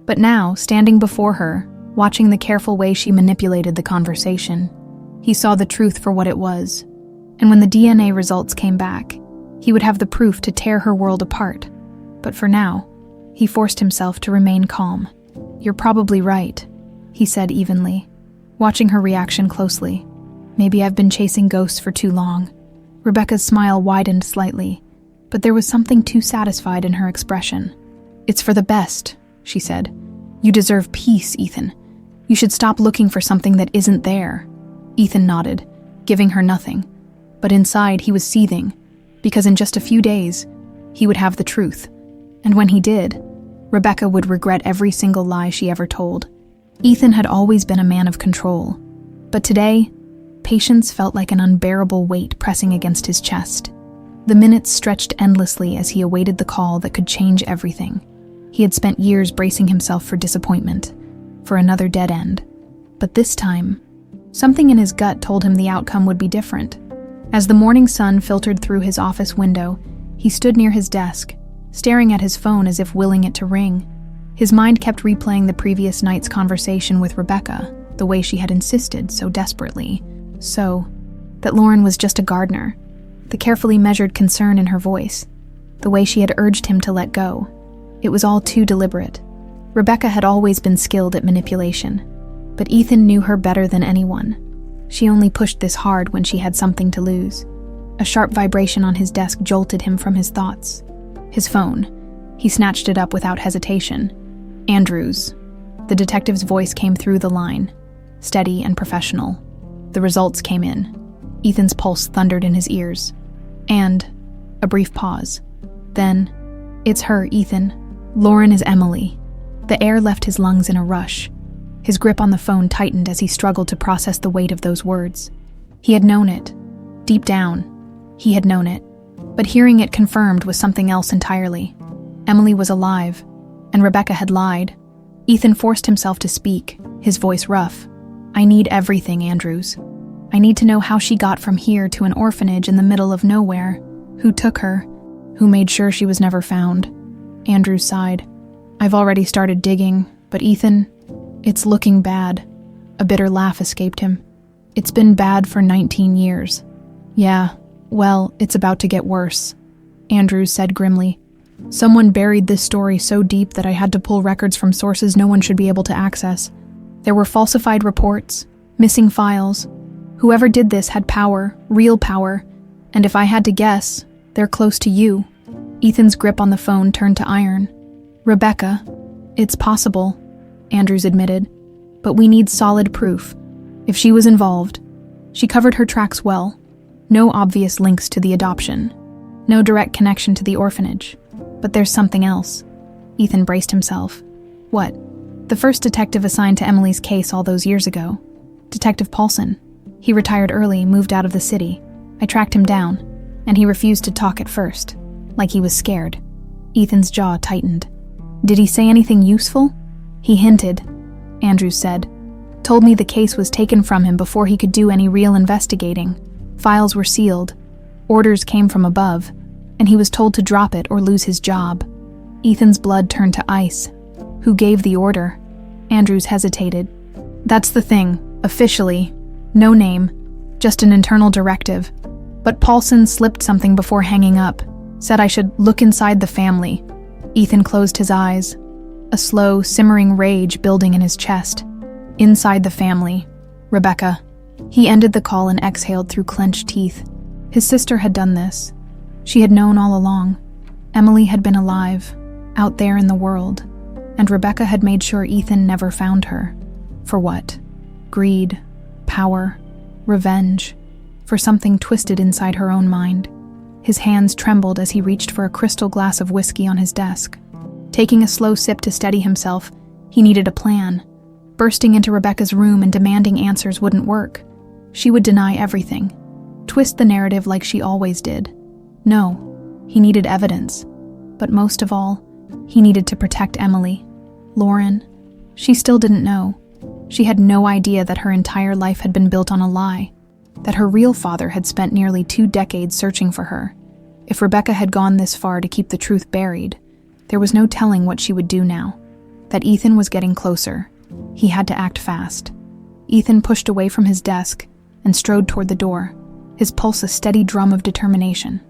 But now, standing before her, watching the careful way she manipulated the conversation, he saw the truth for what it was. And when the DNA results came back, he would have the proof to tear her world apart. But for now, he forced himself to remain calm. "You're probably right," he said evenly, watching her reaction closely. "Maybe I've been chasing ghosts for too long." Rebecca's smile widened slightly, but there was something too satisfied in her expression. "It's for the best," she said. "You deserve peace, Ethan. You should stop looking for something that isn't there." Ethan nodded, giving her nothing. But inside he was seething, because in just a few days, he would have the truth. And when he did, Rebecca would regret every single lie she ever told. Ethan had always been a man of control, but today, patience felt like an unbearable weight pressing against his chest. The minutes stretched endlessly as he awaited the call that could change everything. He had spent years bracing himself for disappointment, for another dead end. But this time, something in his gut told him the outcome would be different. As the morning sun filtered through his office window, he stood near his desk, staring at his phone as if willing it to ring. His mind kept replaying the previous night's conversation with Rebecca, the way she had insisted so desperately, that Lauren was just a gardener, the carefully measured concern in her voice, the way she had urged him to let go. It was all too deliberate. Rebecca had always been skilled at manipulation, but Ethan knew her better than anyone. She only pushed this hard when she had something to lose. A sharp vibration on his desk jolted him from his thoughts. His phone. He snatched it up without hesitation. Andrews. The detective's voice came through the line, steady and professional. The results came in. Ethan's pulse thundered in his ears. And a brief pause. Then, "It's her, Ethan. Lauren is Emily." The air left his lungs in a rush. His grip on the phone tightened as he struggled to process the weight of those words. He had known it. Deep down, he had known it. But hearing it confirmed was something else entirely. Emily was alive, and Rebecca had lied. Ethan forced himself to speak, his voice rough. "I need everything, Andrews. I need to know how she got from here to an orphanage in the middle of nowhere. Who took her? Who made sure she was never found?" Andrews sighed. "I've already started digging, but Ethan, it's looking bad." A bitter laugh escaped him. "It's been bad for 19 years. "Yeah, well, it's about to get worse," Andrews said grimly. "Someone buried this story so deep that I had to pull records from sources no one should be able to access. There were falsified reports, missing files. Whoever did this had power, real power, and if I had to guess, they're close to you." Ethan's grip on the phone turned to iron. "Rebecca, it's possible," Andrews admitted, "but we need solid proof. If she was involved, she covered her tracks well. No obvious links to the adoption. No direct connection to the orphanage. But there's something else." Ethan braced himself. "What?" "The first detective assigned to Emily's case all those years ago. Detective Paulson. He retired early, moved out of the city. I tracked him down, and he refused to talk at first, like he was scared." Ethan's jaw tightened. "Did he say anything useful?" "He hinted," Andrews said. "Told me the case was taken from him before he could do any real investigating. Files were sealed. Orders came from above, and he was told to drop it or lose his job." Ethan's blood turned to ice. "Who gave the order?" Andrews hesitated. "That's the thing. Officially. No name. Just an internal directive. But Paulson slipped something before hanging up. Said I should look inside the family." Ethan closed his eyes, a slow, simmering rage building in his chest. "Inside the family. Rebecca." He ended the call and exhaled through clenched teeth. His sister had done this. She had known all along. Emily had been alive, out there in the world, and Rebecca had made sure Ethan never found her. For what? Greed, power, revenge, for something twisted inside her own mind. His hands trembled as he reached for a crystal glass of whiskey on his desk. Taking a slow sip to steady himself, he needed a plan. Bursting into Rebecca's room and demanding answers wouldn't work. She would deny everything, twist the narrative like she always did. No, he needed evidence. But most of all, he needed to protect Emily. Lauren, she still didn't know. She had no idea that her entire life had been built on a lie, that her real father had spent nearly 2 decades searching for her. If Rebecca had gone this far to keep the truth buried, there was no telling what she would do now. That Ethan was getting closer. He had to act fast. Ethan pushed away from his desk and strode toward the door, his pulse a steady drum of determination.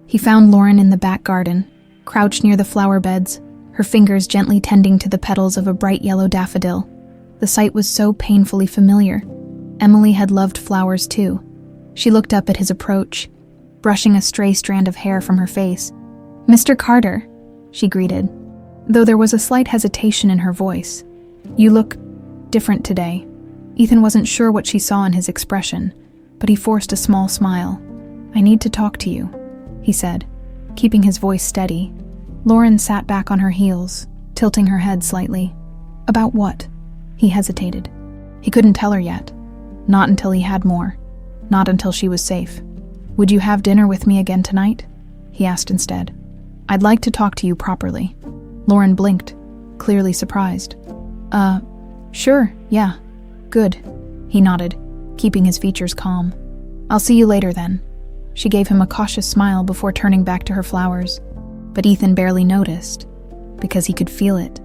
He found Lauren in the back garden, crouched near the flower beds, her fingers gently tending to the petals of a bright yellow daffodil. The sight was so painfully familiar. Emily had loved flowers too. She looked up at his approach, brushing a stray strand of hair from her face. "Mr. Carter," she greeted, though there was a slight hesitation in her voice. "You look different today." Ethan wasn't sure what she saw in his expression, but he forced a small smile. "I need to talk to you," he said, keeping his voice steady. Lauren sat back on her heels, tilting her head slightly. "About what?" He hesitated. He couldn't tell her yet. Not until he had more. Not until she was safe. "Would you have dinner with me again tonight?" he asked instead. "I'd like to talk to you properly." Lauren blinked, clearly surprised. Sure, yeah. Good." He nodded, keeping his features calm. "I'll see you later then." She gave him a cautious smile before turning back to her flowers. But Ethan barely noticed, because he could feel it.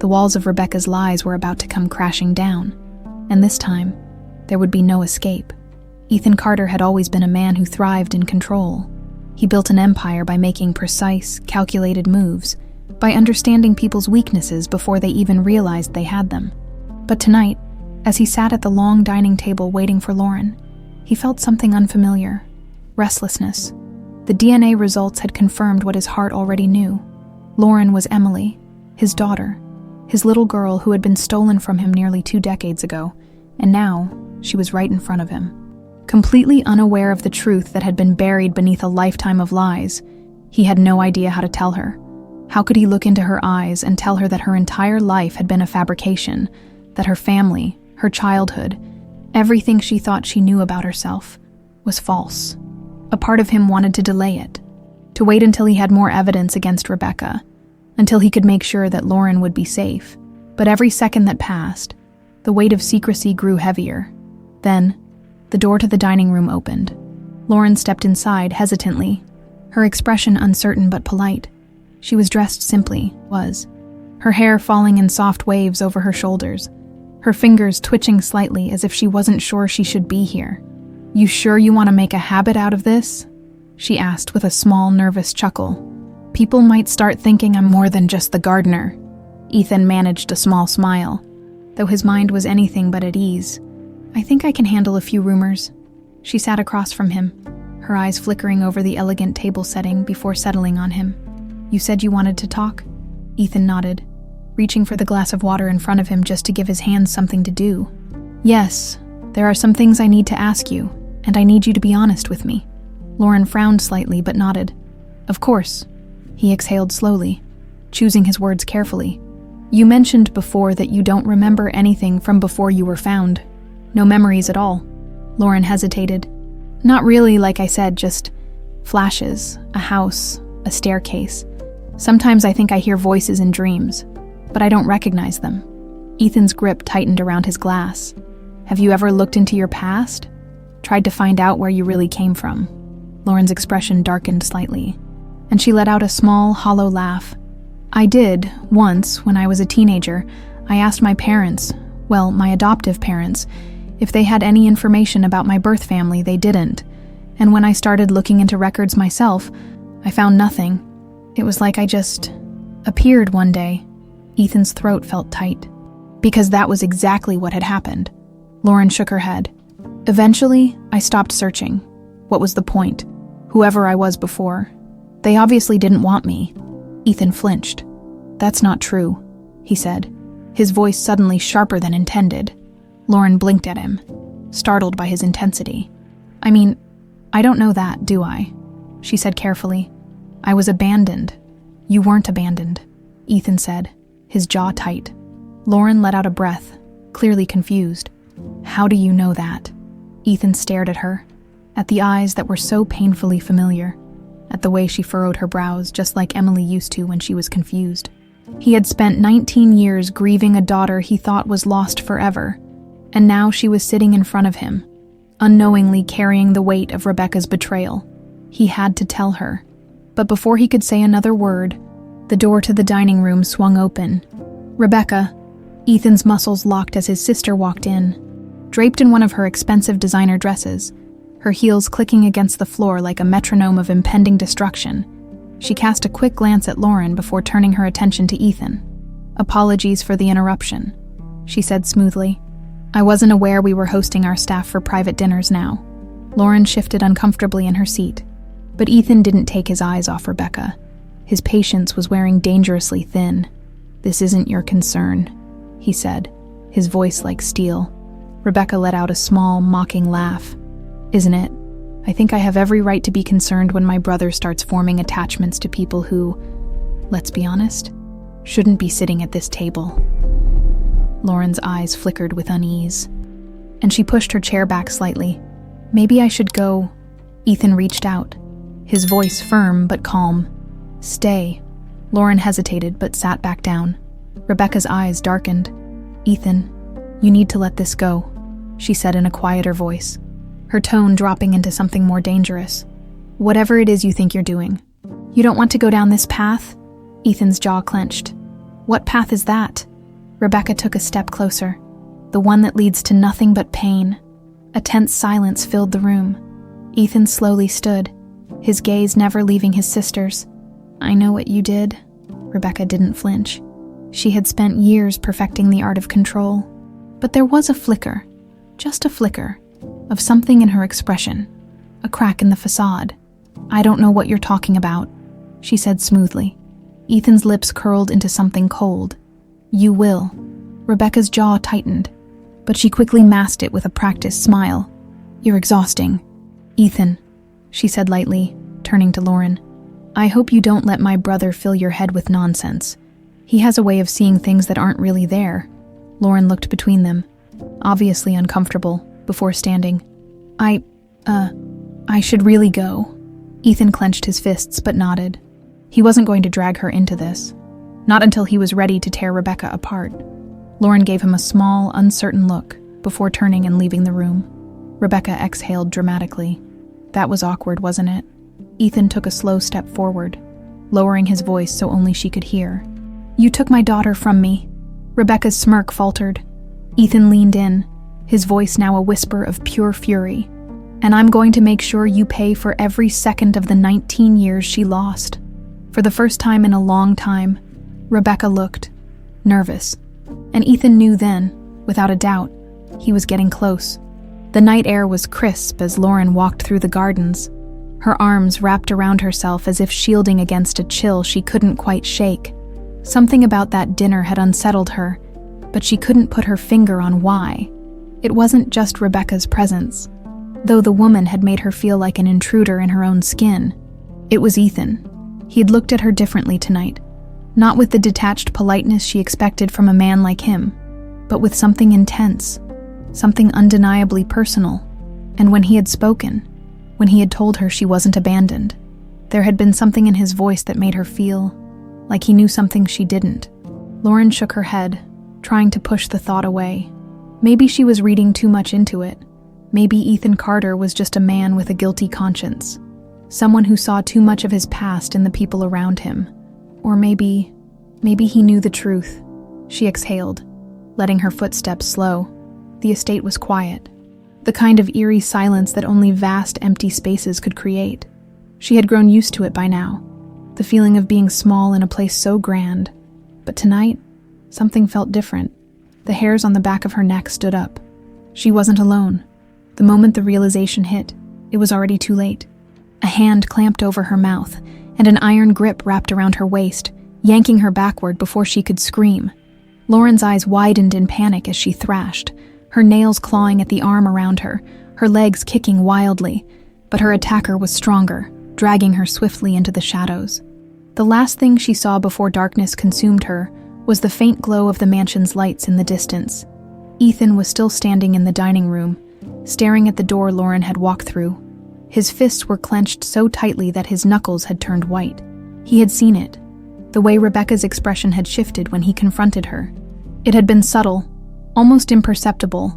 The walls of Rebecca's lies were about to come crashing down, and this time, there would be no escape. Ethan Carter had always been a man who thrived in control. He built an empire by making precise, calculated moves, by understanding people's weaknesses before they even realized they had them. But tonight, as he sat at the long dining table waiting for Lauren, he felt something unfamiliar: restlessness. The DNA results had confirmed what his heart already knew. Lauren was Emily, his daughter, his little girl who had been stolen from him nearly 2 decades ago, and now she was right in front of him. Completely unaware of the truth that had been buried beneath a lifetime of lies, he had no idea how to tell her. How could he look into her eyes and tell her that her entire life had been a fabrication, that her family, her childhood, everything she thought she knew about herself, was false? A part of him wanted to delay it, to wait until he had more evidence against Rebecca, until he could make sure that Lauren would be safe. But every second that passed, the weight of secrecy grew heavier. Then, the door to the dining room opened. Lauren stepped inside hesitantly, her expression uncertain but polite. She was dressed simply, her hair falling in soft waves over her shoulders, her fingers twitching slightly as if she wasn't sure she should be here. "You sure you want to make a habit out of this?" she asked with a small, nervous chuckle. "People might start thinking I'm more than just the gardener." Ethan managed a small smile, though his mind was anything but at ease. "I think I can handle a few rumors." She sat across from him, her eyes flickering over the elegant table setting before settling on him. "You said you wanted to talk?" Ethan nodded, reaching for the glass of water in front of him just to give his hands something to do. "Yes, there are some things I need to ask you, and I need you to be honest with me." Lauren frowned slightly but nodded. "Of course." He exhaled slowly, choosing his words carefully. "You mentioned before that you don't remember anything from before you were found. No memories at all." Lauren hesitated. "Not really, like I said, just flashes, a house, a staircase. Sometimes I think I hear voices in dreams, but I don't recognize them." Ethan's grip tightened around his glass. "Have you ever looked into your past? Tried to find out where you really came from?" Lauren's expression darkened slightly, and she let out a small, hollow laugh. "I did, once, when I was a teenager. I asked my parents, my adoptive parents, if they had any information about my birth family. They didn't. And when I started looking into records myself, I found nothing. It was like I just appeared one day." Ethan's throat felt tight. "Because that was exactly what had happened." Lauren shook her head. "Eventually, I stopped searching. What was the point? Whoever I was before. They obviously didn't want me." Ethan flinched. "That's not true," he said, his voice suddenly sharper than intended. Lauren blinked at him, startled by his intensity. "I mean, I don't know that, do I?" she said carefully. "I was abandoned." "You weren't abandoned," Ethan said, his jaw tight. Lauren let out a breath, clearly confused. "How do you know that?" Ethan stared at her, at the eyes that were so painfully familiar, at the way she furrowed her brows just like Emily used to when she was confused. He had spent 19 years grieving a daughter he thought was lost forever, and now she was sitting in front of him, unknowingly carrying the weight of Rebecca's betrayal. He had to tell her. But before he could say another word, the door to the dining room swung open. "Rebecca," Ethan's muscles locked as his sister walked in, draped in one of her expensive designer dresses, her heels clicking against the floor like a metronome of impending destruction. She cast a quick glance at Lauren before turning her attention to Ethan. "Apologies for the interruption," she said smoothly. "I wasn't aware we were hosting our staff for private dinners now." Lauren shifted uncomfortably in her seat, but Ethan didn't take his eyes off Rebecca. His patience was wearing dangerously thin. "This isn't your concern," he said, his voice like steel. Rebecca let out a small, mocking laugh. "Isn't it? I think I have every right to be concerned when my brother starts forming attachments to people who, let's be honest, shouldn't be sitting at this table." Lauren's eyes flickered with unease, and she pushed her chair back slightly. "Maybe I should go." Ethan reached out, his voice firm but calm. "Stay." Lauren hesitated but sat back down. Rebecca's eyes darkened. "Ethan, you need to let this go," she said in a quieter voice, her tone dropping into something more dangerous. "Whatever it is you think you're doing, You don't want to go down this path? Ethan's jaw clenched. What path is that? Rebecca took a step closer. The one that leads to nothing but pain. A tense silence filled the room. Ethan slowly stood, his gaze never leaving his sister's. I know what you did. Rebecca didn't flinch. She had spent years perfecting the art of control. But there was a flicker, just a flicker, of something in her expression, a crack in the facade. I don't know what you're talking about, she said smoothly. Ethan's lips curled into something cold. You will. Rebecca's jaw tightened, but she quickly masked it with a practiced smile. You're exhausting. Ethan, she said lightly, turning to Lauren. I hope you don't let my brother fill your head with nonsense. He has a way of seeing things that aren't really there. Lauren looked between them, obviously uncomfortable, before standing. I should really go. Ethan clenched his fists but nodded. He wasn't going to drag her into this. Not until he was ready to tear Rebecca apart. Lauren gave him a small, uncertain look before turning and leaving the room. Rebecca exhaled dramatically. That was awkward, wasn't it? Ethan took a slow step forward, lowering his voice so only she could hear. You took my daughter from me. Rebecca's smirk faltered. Ethan leaned in, his voice now a whisper of pure fury. And I'm going to make sure you pay for every second of the 19 years she lost. For the first time in a long time, Rebecca looked nervous. And Ethan knew then, without a doubt, he was getting close. The night air was crisp as Lauren walked through the gardens, her arms wrapped around herself as if shielding against a chill she couldn't quite shake. Something about that dinner had unsettled her, but she couldn't put her finger on why. It wasn't just Rebecca's presence, though the woman had made her feel like an intruder in her own skin. It was Ethan. He'd looked at her differently tonight, not with the detached politeness she expected from a man like him, but with something intense, something undeniably personal. And when he had spoken, when he had told her she wasn't abandoned, there had been something in his voice that made her feel like he knew something she didn't. Lauren shook her head, trying to push the thought away. Maybe she was reading too much into it. Maybe Ethan Carter was just a man with a guilty conscience, someone who saw too much of his past in the people around him. Or maybe he knew the truth. She exhaled, letting her footsteps slow. The estate was quiet, the kind of eerie silence that only vast, empty spaces could create. She had grown used to it by now, the feeling of being small in a place so grand. But tonight, something felt different. The hairs on the back of her neck stood up. She wasn't alone. The moment the realization hit, it was already too late. A hand clamped over her mouth, and an iron grip wrapped around her waist, yanking her backward before she could scream. Lauren's eyes widened in panic as she thrashed, her nails clawing at the arm around her, her legs kicking wildly. But her attacker was stronger, dragging her swiftly into the shadows. The last thing she saw before darkness consumed her was the faint glow of the mansion's lights in the distance. Ethan was still standing in the dining room, staring at the door Lauren had walked through. His fists were clenched so tightly that his knuckles had turned white. He had seen it, the way Rebecca's expression had shifted when he confronted her. It had been subtle, almost imperceptible,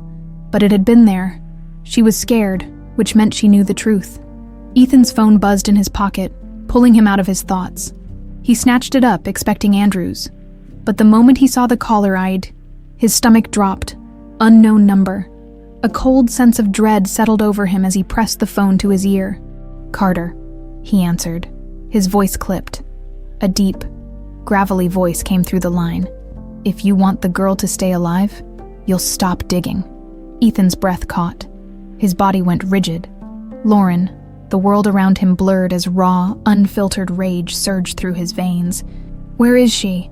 but it had been there. She was scared, which meant she knew the truth. Ethan's phone buzzed in his pocket, pulling him out of his thoughts. He snatched it up, expecting Andrew's. But the moment he saw the caller ID, his stomach dropped. Unknown number. A cold sense of dread settled over him as he pressed the phone to his ear. Carter, he answered. His voice clipped. A deep, gravelly voice came through the line. If you want the girl to stay alive, you'll stop digging. Ethan's breath caught. His body went rigid. Lauren, the world around him blurred as raw, unfiltered rage surged through his veins. Where is she?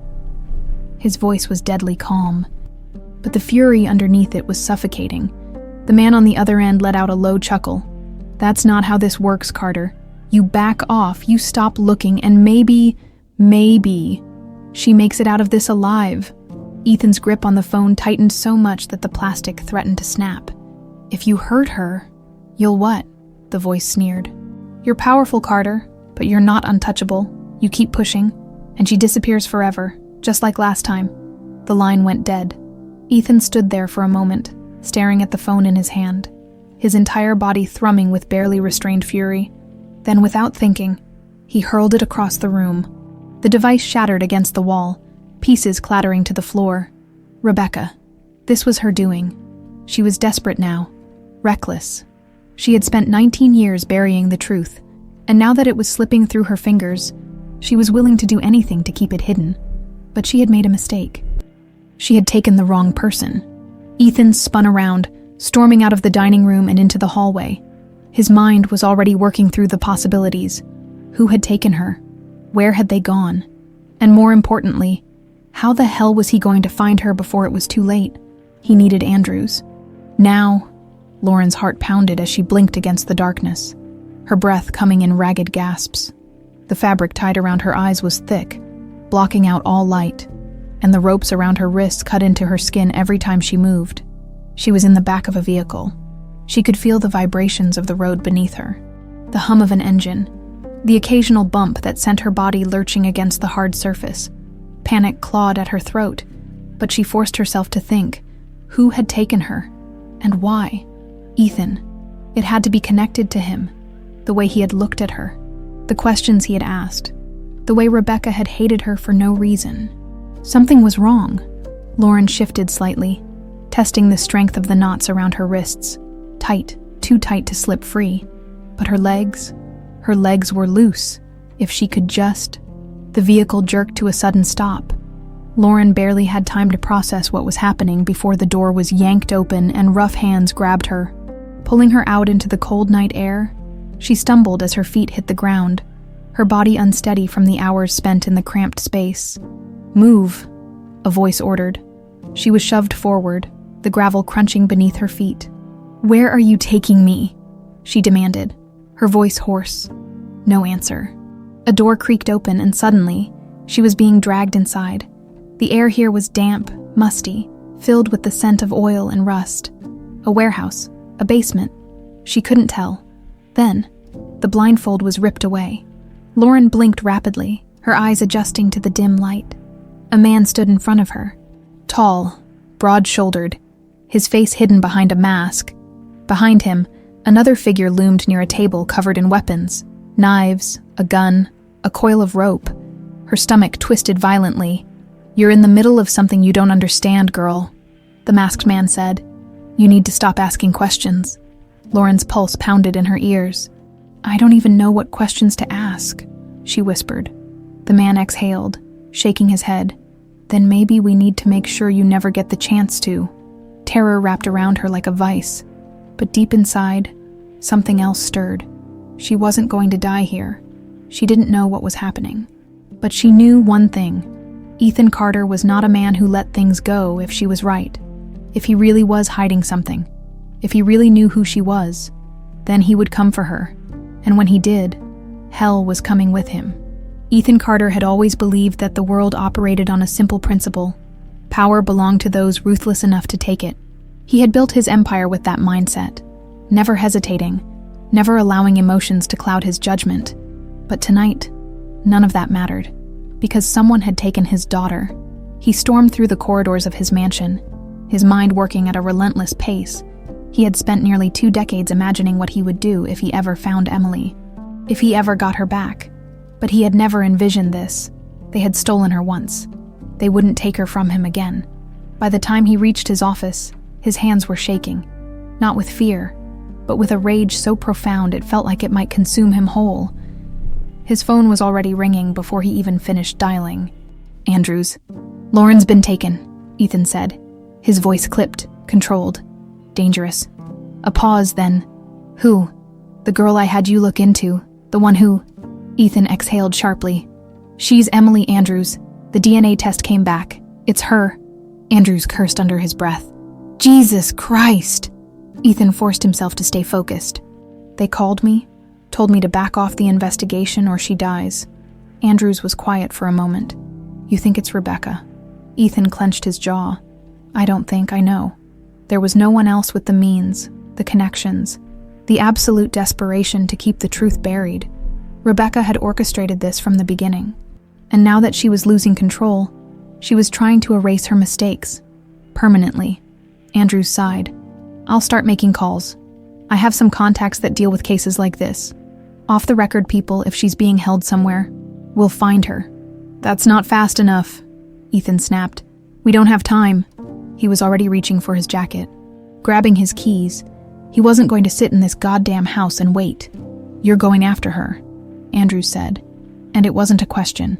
His voice was deadly calm, but the fury underneath it was suffocating. The man on the other end let out a low chuckle. That's not how this works, Carter. You back off, you stop looking, and maybe she makes it out of this alive. Ethan's grip on the phone tightened so much that the plastic threatened to snap. If you hurt her, you'll what? The voice sneered. You're powerful, Carter, but you're not untouchable. You keep pushing, and she disappears forever, just like last time. The line went dead. Ethan stood there for a moment, staring at the phone in his hand, his entire body thrumming with barely restrained fury. Then, without thinking, He hurled it across the room. The device shattered against the wall, pieces clattering to the floor. Rebecca. This was her doing. She was desperate now, reckless. She had spent 19 years burying the truth, and now that it was slipping through her fingers, she was willing to do anything to keep it hidden. But she had made a mistake. She had taken the wrong person. Ethan spun around, storming out of the dining room and into the hallway. His mind was already working through the possibilities. Who had taken her? Where had they gone? And more importantly, how the hell was he going to find her before it was too late? He needed Andrews. Now, Lauren's heart pounded as she blinked against the darkness, her breath coming in ragged gasps. The fabric tied around her eyes was thick, blocking out all light, and the ropes around her wrists cut into her skin every time she moved. She was in the back of a vehicle. She could feel the vibrations of the road beneath her, the hum of an engine, the occasional bump that sent her body lurching against the hard surface. Panic clawed at her throat, but she forced herself to think, who had taken her, and why? Ethan. It had to be connected to him, the way he had looked at her, the questions he had asked, the way Rebecca had hated her for no reason. Something was wrong. Lauren shifted slightly, testing the strength of the knots around her wrists. Tight, too tight to slip free. But her legs were loose. If she could just... The vehicle jerked to a sudden stop. Lauren barely had time to process what was happening before the door was yanked open and rough hands grabbed her, pulling her out into the cold night air. She stumbled as her feet hit the ground, her body unsteady from the hours spent in the cramped space. "Move," a voice ordered. She was shoved forward, the gravel crunching beneath her feet. "Where are you taking me?" she demanded, her voice hoarse. No answer. A door creaked open and suddenly, she was being dragged inside. The air here was damp, musty, filled with the scent of oil and rust. A warehouse, a basement. She couldn't tell. Then, the blindfold was ripped away. Lauren blinked rapidly, her eyes adjusting to the dim light. A man stood in front of her. Tall, broad-shouldered, his face hidden behind a mask. Behind him, another figure loomed near a table covered in weapons. Knives, a gun, a coil of rope. Her stomach twisted violently. "You're in the middle of something you don't understand, girl," the masked man said. "You need to stop asking questions." Lauren's pulse pounded in her ears. "I don't even know what questions to ask," she whispered. The man exhaled, shaking his head. "Then maybe we need to make sure you never get the chance to." Terror wrapped around her like a vice. But deep inside, something else stirred. She wasn't going to die here. She didn't know what was happening. But she knew one thing. Ethan Carter was not a man who let things go if she was right. If he really was hiding something, if he really knew who she was, then he would come for her. And when he did, hell was coming with him. Ethan Carter had always believed that the world operated on a simple principle. Power belonged to those ruthless enough to take it. He had built his empire with that mindset, never hesitating, never allowing emotions to cloud his judgment. But tonight, none of that mattered, because someone had taken his daughter. He stormed through the corridors of his mansion, his mind working at a relentless pace. He had spent nearly 2 decades imagining what he would do if he ever found Emily, if he ever got her back. But he had never envisioned this. They had stolen her once. They wouldn't take her from him again. By the time he reached his office, his hands were shaking, not with fear, but with a rage so profound it felt like it might consume him whole. His phone was already ringing before he even finished dialing. "Andrews." "Lauren's been taken," Ethan said. His voice clipped, controlled. "Dangerous." A pause, then. "Who?" "The girl I had you look into. The one who..." Ethan exhaled sharply. "She's Emily Andrews. The DNA test came back. It's her." Andrews cursed under his breath. "Jesus Christ!" Ethan forced himself to stay focused. "They called me, told me to back off the investigation or she dies." Andrews was quiet for a moment. "You think it's Rebecca?" Ethan clenched his jaw. "I don't think, I know. There was no one else with the means, the connections, the absolute desperation to keep the truth buried. Rebecca had orchestrated this from the beginning. And now that she was losing control, she was trying to erase her mistakes. Permanently." Andrews sighed. "I'll start making calls. I have some contacts that deal with cases like this. Off the record, people, if she's being held somewhere, we'll find her." "That's not fast enough," Ethan snapped. "We don't have time." He was already reaching for his jacket, grabbing his keys. He wasn't going to sit in this goddamn house and wait. "You're going after her," Andrews said. And it wasn't a question.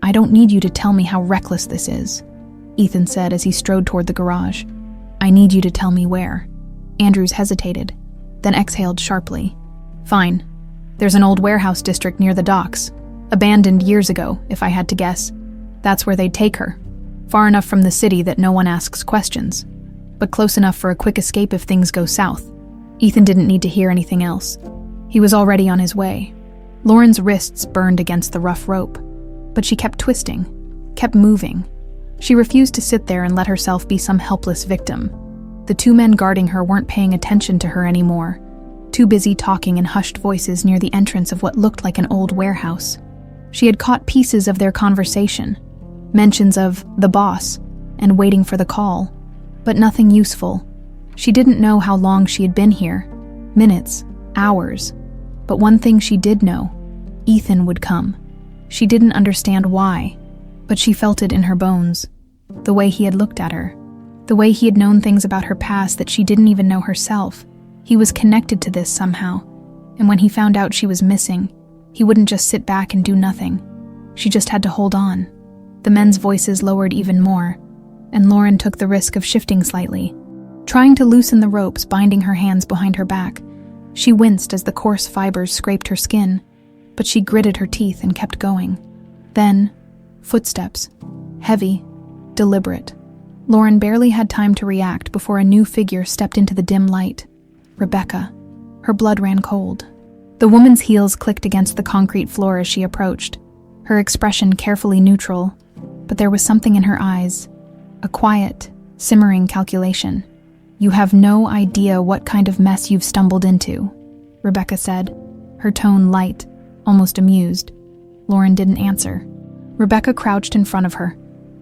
"I don't need you to tell me how reckless this is," Ethan said as he strode toward the garage. "I need you to tell me where." Andrews hesitated, then exhaled sharply. "Fine. There's an old warehouse district near the docks. Abandoned years ago, if I had to guess. That's where they'd take her. Far enough from the city that no one asks questions, but close enough for a quick escape if things go south." Ethan didn't need to hear anything else. He was already on his way. Lauren's wrists burned against the rough rope, but she kept twisting, kept moving. She refused to sit there and let herself be some helpless victim. The two men guarding her weren't paying attention to her anymore, too busy talking in hushed voices near the entrance of what looked like an old warehouse. She had caught pieces of their conversation, mentions of the boss and waiting for the call, but nothing useful. She didn't know how long she had been here, minutes, hours. But one thing she did know, Ethan would come. She didn't understand why, but she felt it in her bones. The way he had looked at her, the way he had known things about her past that she didn't even know herself. He was connected to this somehow, and when he found out she was missing, he wouldn't just sit back and do nothing. She just had to hold on. The men's voices lowered even more, and Lauren took the risk of shifting slightly, trying to loosen the ropes binding her hands behind her back. She winced as the coarse fibers scraped her skin, but she gritted her teeth and kept going. Then, footsteps. Heavy, deliberate. Lauren barely had time to react before a new figure stepped into the dim light. Rebecca. Her blood ran cold. The woman's heels clicked against the concrete floor as she approached, her expression carefully neutral, but there was something in her eyes, a quiet, simmering calculation. "You have no idea what kind of mess you've stumbled into," Rebecca said, her tone light, almost amused. Lauren didn't answer. Rebecca crouched in front of her,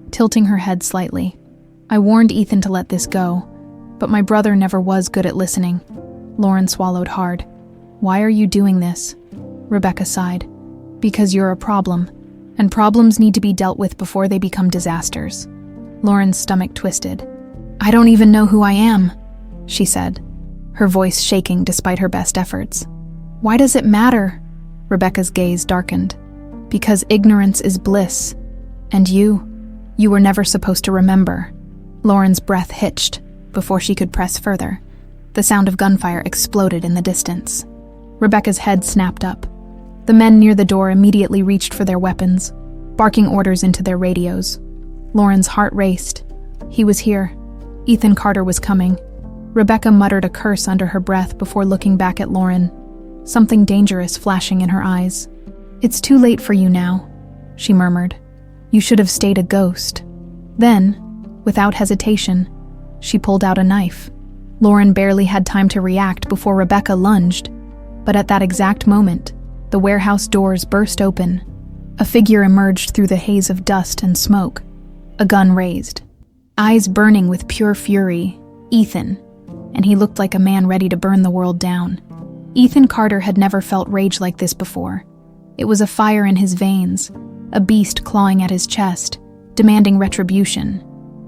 tilting her head slightly. "I warned Ethan to let this go, but my brother never was good at listening." Lauren swallowed hard. "Why are you doing this?" Rebecca sighed. "Because you're a problem, and problems need to be dealt with before they become disasters." Lauren's stomach twisted. "I don't even know who I am," she said, her voice shaking despite her best efforts. "Why does it matter?" Rebecca's gaze darkened. "Because ignorance is bliss. And you were never supposed to remember." Lauren's breath hitched before she could press further. The sound of gunfire exploded in the distance. Rebecca's head snapped up. The men near the door immediately reached for their weapons, barking orders into their radios. Lauren's heart raced. He was here. Ethan Carter was coming. Rebecca muttered a curse under her breath before looking back at Lauren, something dangerous flashing in her eyes. "It's too late for you now," she murmured. "You should have stayed a ghost." Then, without hesitation, she pulled out a knife. Lauren barely had time to react before Rebecca lunged, but at that exact moment, the warehouse doors burst open. A figure emerged through the haze of dust and smoke, a gun raised. Eyes burning with pure fury, Ethan, and he looked like a man ready to burn the world down. Ethan Carter had never felt rage like this before. It was a fire in his veins, a beast clawing at his chest, demanding retribution.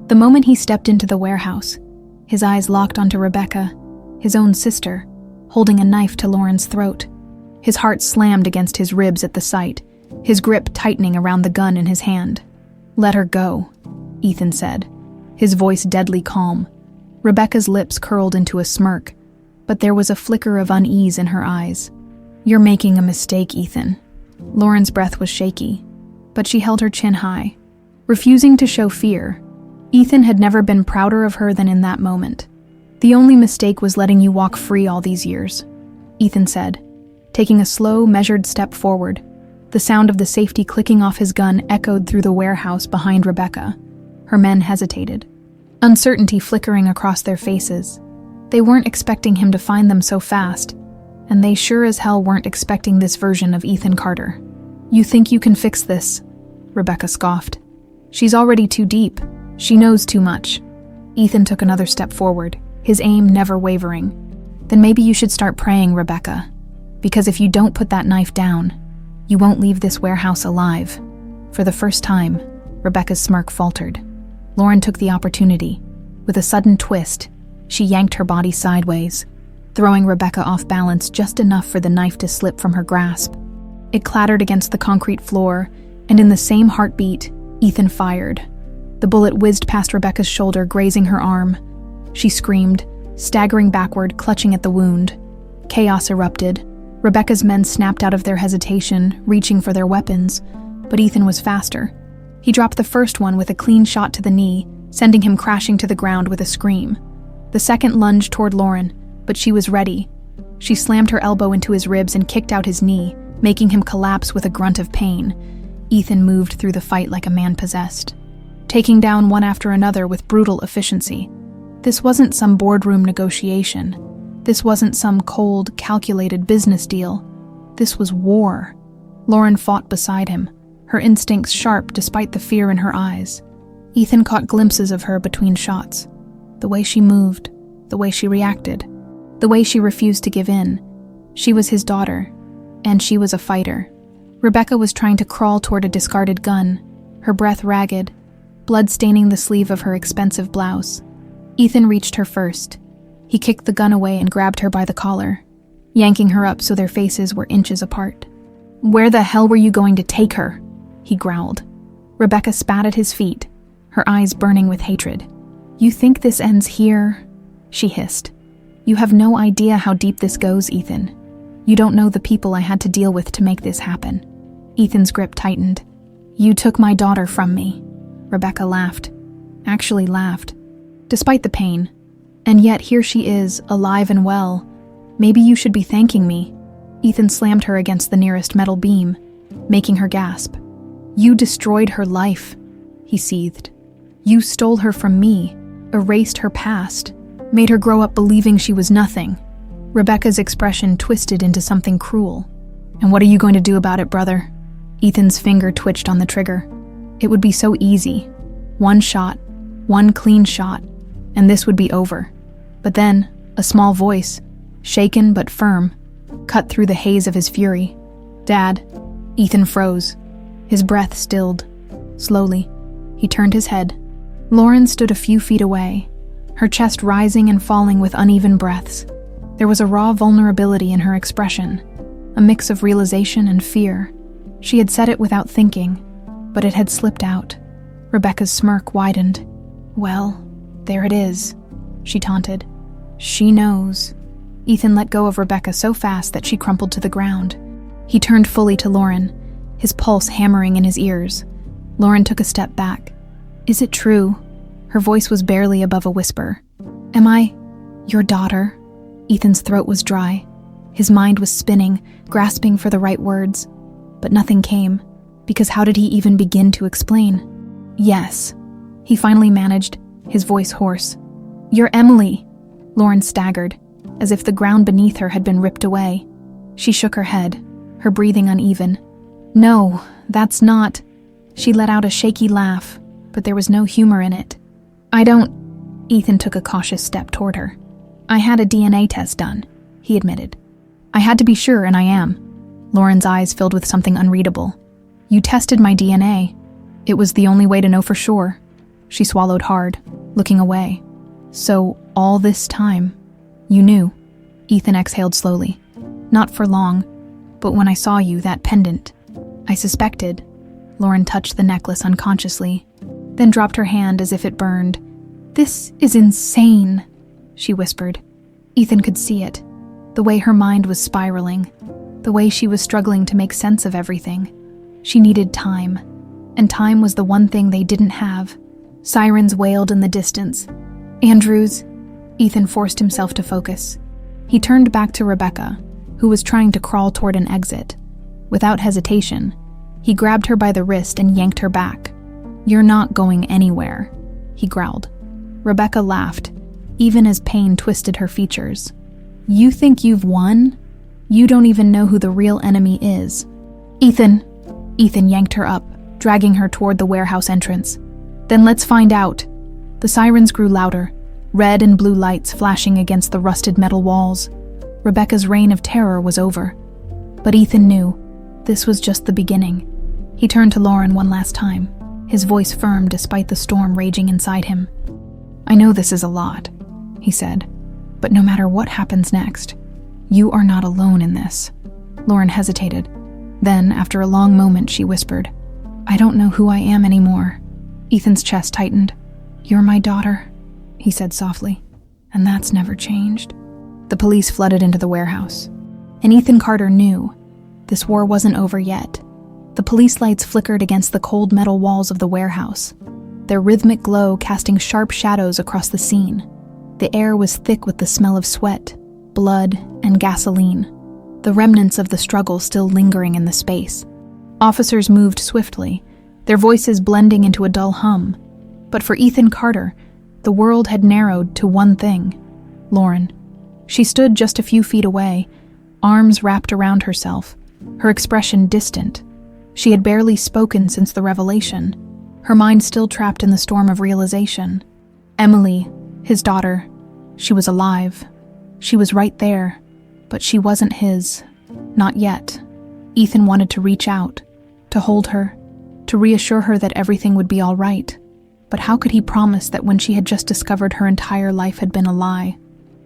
The moment he stepped into the warehouse, his eyes locked onto Rebecca, his own sister, holding a knife to Lauren's throat. His heart slammed against his ribs at the sight, his grip tightening around the gun in his hand. "Let her go," Ethan said, his voice deadly calm. Rebecca's lips curled into a smirk, but there was a flicker of unease in her eyes. "You're making a mistake, Ethan." Lauren's breath was shaky, but she held her chin high, refusing to show fear. Ethan had never been prouder of her than in that moment. "The only mistake was letting you walk free all these years," Ethan said, taking a slow, measured step forward. The sound of the safety clicking off his gun echoed through the warehouse behind Rebecca. Her men hesitated, uncertainty flickering across their faces. They weren't expecting him to find them so fast, and they sure as hell weren't expecting this version of Ethan Carter. "You think you can fix this?" Rebecca scoffed. "She's already too deep. She knows too much." Ethan took another step forward, his aim never wavering. "Then maybe you should start praying, Rebecca." Because if you don't put that knife down, you won't leave this warehouse alive." For the first time, Rebecca's smirk faltered. Lauren took the opportunity. With a sudden twist, she yanked her body sideways, throwing Rebecca off balance just enough for the knife to slip from her grasp. It clattered against the concrete floor, and in the same heartbeat, Ethan fired. The bullet whizzed past Rebecca's shoulder, grazing her arm. She screamed, staggering backward, clutching at the wound. Chaos erupted. Rebecca's men snapped out of their hesitation, reaching for their weapons, but Ethan was faster. He dropped the first one with a clean shot to the knee, sending him crashing to the ground with a scream. The second lunged toward Lauren, but she was ready. She slammed her elbow into his ribs and kicked out his knee, making him collapse with a grunt of pain. Ethan moved through the fight like a man possessed, taking down one after another with brutal efficiency. This wasn't some boardroom negotiation. This wasn't some cold, calculated business deal. This was war. Lauren fought beside him, her instincts sharp despite the fear in her eyes. Ethan caught glimpses of her between shots. The way she moved, the way she reacted, the way she refused to give in. She was his daughter, and she was a fighter. Rebecca was trying to crawl toward a discarded gun, her breath ragged, blood staining the sleeve of her expensive blouse. Ethan reached her first. He kicked the gun away and grabbed her by the collar, yanking her up so their faces were inches apart. "Where the hell were you going to take her?" he growled. Rebecca spat at his feet, her eyes burning with hatred. "You think this ends here?" she hissed. "You have no idea how deep this goes, Ethan. You don't know the people I had to deal with to make this happen." Ethan's grip tightened. "You took my daughter from me." Rebecca laughed. Actually laughed. Despite the pain. "And yet here she is, alive and well. Maybe you should be thanking me." Ethan slammed her against the nearest metal beam, making her gasp. "You destroyed her life," he seethed. "You stole her from me, erased her past, made her grow up believing she was nothing." Rebecca's expression twisted into something cruel. "And what are you going to do about it, brother?" Ethan's finger twitched on the trigger. It would be so easy. One shot, one clean shot, and this would be over. But then, a small voice, shaken but firm, cut through the haze of his fury. "Dad." Ethan froze. His breath stilled. Slowly, he turned his head. Lauren stood a few feet away, her chest rising and falling with uneven breaths. There was a raw vulnerability in her expression, a mix of realization and fear. She had said it without thinking, but it had slipped out. Rebecca's smirk widened. "Well, there it is," she taunted. "She knows." Ethan let go of Rebecca so fast that she crumpled to the ground. He turned fully to Lauren, his pulse hammering in his ears. Lauren took a step back. "Is it true?" Her voice was barely above a whisper. "Am I your daughter?" Ethan's throat was dry. His mind was spinning, grasping for the right words. But nothing came, because how did he even begin to explain? "Yes," he finally managed, his voice hoarse. "You're Emily." Lauren staggered, as if the ground beneath her had been ripped away. She shook her head, her breathing uneven. "No, that's not." She let out a shaky laugh, but there was no humor in it. "I don't..." Ethan took a cautious step toward her. "I had a DNA test done," he admitted. "I had to be sure, and I am." Lauren's eyes filled with something unreadable. "You tested my DNA. It was the only way to know for sure." She swallowed hard, looking away. "So, all this time, you knew?" Ethan exhaled slowly. "Not for long, but when I saw you, that pendant, I suspected." Lauren touched the necklace unconsciously, then dropped her hand as if it burned. "This is insane," she whispered. Ethan could see it, the way her mind was spiraling, the way she was struggling to make sense of everything. She needed time, and time was the one thing they didn't have. Sirens wailed in the distance. "Andrews," Ethan forced himself to focus. He turned back to Rebecca, who was trying to crawl toward an exit. Without hesitation, he grabbed her by the wrist and yanked her back. "You're not going anywhere," he growled. Rebecca laughed, even as pain twisted her features. "You think you've won? You don't even know who the real enemy is." "Ethan!" Ethan yanked her up, dragging her toward the warehouse entrance. "Then let's find out." The sirens grew louder, red and blue lights flashing against the rusted metal walls. Rebecca's reign of terror was over. But Ethan knew this was just the beginning. He turned to Lauren one last time, his voice firm despite the storm raging inside him. "I know this is a lot," he said, "but no matter what happens next, you are not alone in this." Lauren hesitated. Then, after a long moment, she whispered, "I don't know who I am anymore." Ethan's chest tightened. "You're my daughter," he said softly, "and that's never changed." The police flooded into the warehouse, and Ethan Carter knew this war wasn't over yet. The police lights flickered against the cold metal walls of the warehouse, their rhythmic glow casting sharp shadows across the scene. The air was thick with the smell of sweat, blood, and gasoline, the remnants of the struggle still lingering in the space. Officers moved swiftly, their voices blending into a dull hum. But for Ethan Carter, the world had narrowed to one thing: Lauren. She stood just a few feet away, arms wrapped around herself, her expression distant. She had barely spoken since the revelation, her mind still trapped in the storm of realization. Emily, his daughter, she was alive. She was right there, but she wasn't his. Not yet. Ethan wanted to reach out, to hold her, to reassure her that everything would be all right. But how could he promise that when she had just discovered her entire life had been a lie?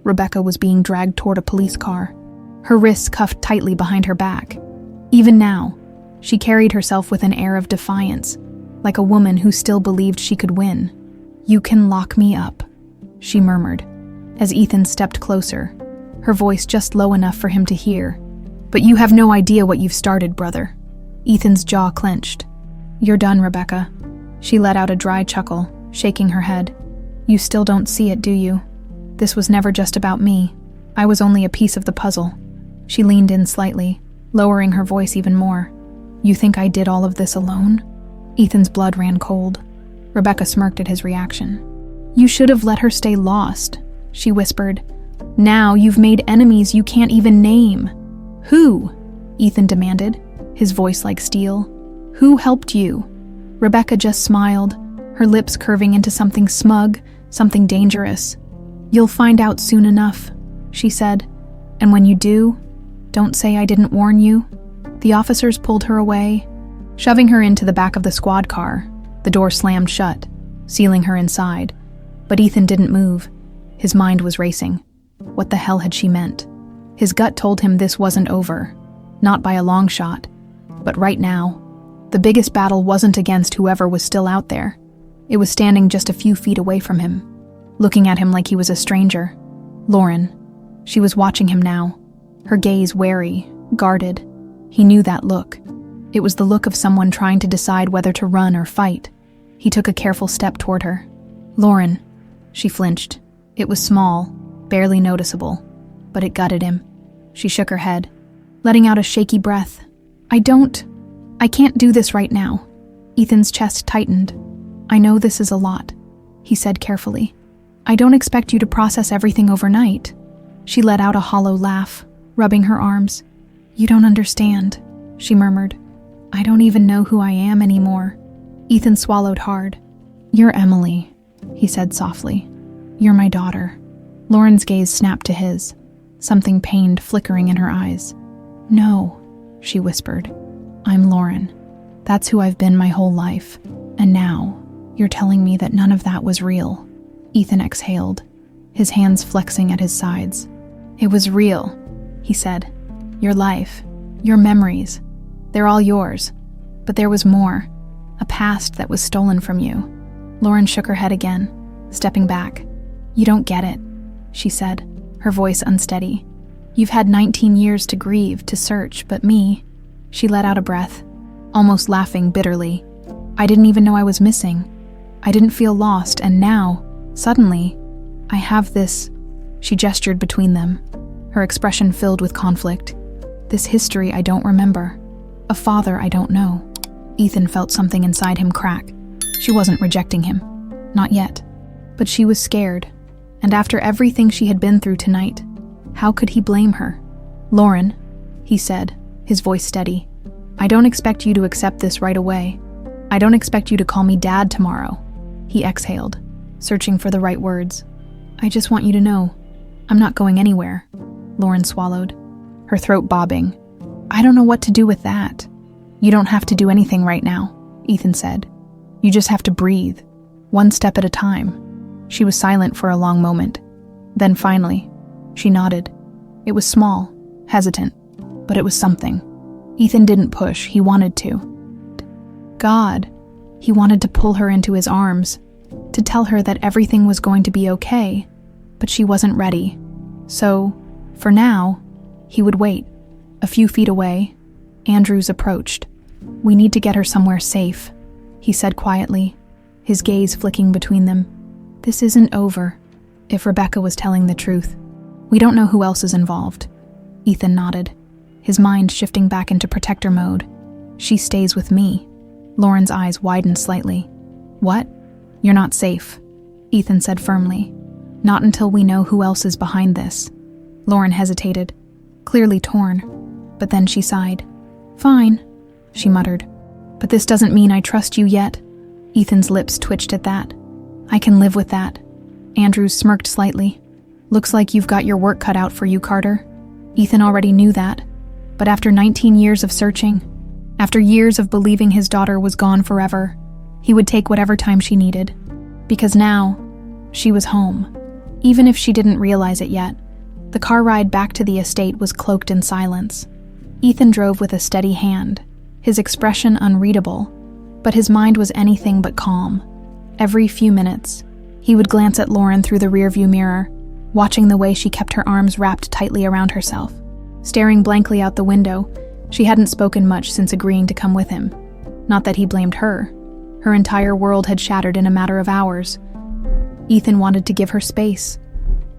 Rebecca was being dragged toward a police car, her wrists cuffed tightly behind her back. Even now, she carried herself with an air of defiance, like a woman who still believed she could win. "You can lock me up," she murmured, as Ethan stepped closer, her voice just low enough for him to hear. "But you have no idea what you've started, brother." Ethan's jaw clenched. "You're done, Rebecca." She let out a dry chuckle, shaking her head. "You still don't see it, do you? This was never just about me. I was only a piece of the puzzle." She leaned in slightly, lowering her voice even more. "You think I did all of this alone?" Ethan's blood ran cold. Rebecca smirked at his reaction. "You should have let her stay lost," she whispered. "Now you've made enemies you can't even name." "Who?" Ethan demanded, his voice like steel. "Who helped you?" Rebecca just smiled, her lips curving into something smug, something dangerous. "You'll find out soon enough," she said. "And when you do, don't say I didn't warn you." The officers pulled her away, shoving her into the back of the squad car. The door slammed shut, sealing her inside. But Ethan didn't move. His mind was racing. What the hell had she meant? His gut told him this wasn't over. Not by a long shot. But right now, the biggest battle wasn't against whoever was still out there. It was standing just a few feet away from him, looking at him like he was a stranger. Lauren. She was watching him now, her gaze wary, guarded. He knew that look. It was the look of someone trying to decide whether to run or fight. He took a careful step toward her. "Lauren." She flinched. It was small, barely noticeable, but it gutted him. She shook her head, letting out a shaky breath. I can't do this right now." Ethan's chest tightened. "I know this is a lot," he said carefully. "I don't expect you to process everything overnight." She let out a hollow laugh, rubbing her arms. "You don't understand," she murmured. "I don't even know who I am anymore." Ethan swallowed hard. "You're Emily," he said softly. "You're my daughter." Lauren's gaze snapped to his, something pained flickering in her eyes. "No," she whispered. "I'm Lauren. That's who I've been my whole life. And now, you're telling me that none of that was real." Ethan exhaled, his hands flexing at his sides. "It was real," he said. "Your life, your memories, they're all yours. But there was more, a past that was stolen from you." Lauren shook her head again, stepping back. "You don't get it," she said, her voice unsteady. "You've had 19 years to grieve, to search, but me..." She let out a breath, almost laughing bitterly. "I didn't even know I was missing. I didn't feel lost, and now, suddenly, I have this..." She gestured between them, her expression filled with conflict. "This history I don't remember. A father I don't know." Ethan felt something inside him crack. She wasn't rejecting him. Not yet. But she was scared. And after everything she had been through tonight, how could he blame her? "Lauren," he said, his voice steady. "I don't expect you to accept this right away. I don't expect you to call me Dad tomorrow." He exhaled, searching for the right words. "I just want you to know, I'm not going anywhere." Lauren swallowed, her throat bobbing. I don't know what to do with that. You don't have to do anything right now, Ethan said. You just have to breathe, one step at a time. She was silent for a long moment. Then finally, she nodded. It was small, hesitant, but it was something. Ethan didn't push, he wanted to. God, he wanted to pull her into his arms, to tell her that everything was going to be okay, but she wasn't ready. So, for now, he would wait. A few feet away, Andrews approached. We need to get her somewhere safe, he said quietly, his gaze flicking between them. This isn't over, if Rebecca was telling the truth. We don't know who else is involved. Ethan nodded, his mind shifting back into protector mode. She stays with me. Lauren's eyes widened slightly. What? You're not safe, Ethan said firmly. Not until we know who else is behind this. Lauren hesitated, clearly torn, but then she sighed. Fine, she muttered. But this doesn't mean I trust you yet. Ethan's lips twitched at that. I can live with that. Andrews smirked slightly. Looks like you've got your work cut out for you, Carter. Ethan already knew that. But after 19 years of searching, after years of believing his daughter was gone forever, he would take whatever time she needed. Because now, she was home. Even if she didn't realize it yet, the car ride back to the estate was cloaked in silence. Ethan drove with a steady hand, his expression unreadable, but his mind was anything but calm. Every few minutes, he would glance at Lauren through the rearview mirror, watching the way she kept her arms wrapped tightly around herself. Staring blankly out the window, she hadn't spoken much since agreeing to come with him. Not that he blamed her. Her entire world had shattered in a matter of hours. Ethan wanted to give her space,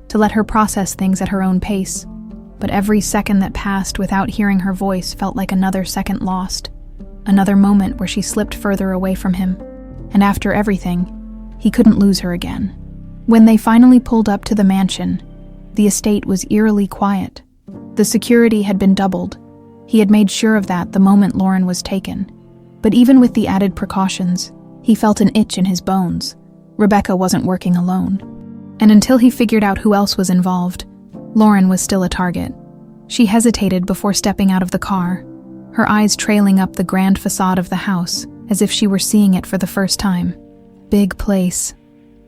to let her process things at her own pace, but every second that passed without hearing her voice felt like another second lost, another moment where she slipped further away from him, and after everything, he couldn't lose her again. When they finally pulled up to the mansion, the estate was eerily quiet. The security had been doubled. He had made sure of that the moment Lauren was taken. But even with the added precautions, he felt an itch in his bones. Rebecca wasn't working alone. And until he figured out who else was involved, Lauren was still a target. She hesitated before stepping out of the car, her eyes trailing up the grand facade of the house, as if she were seeing it for the first time. Big place,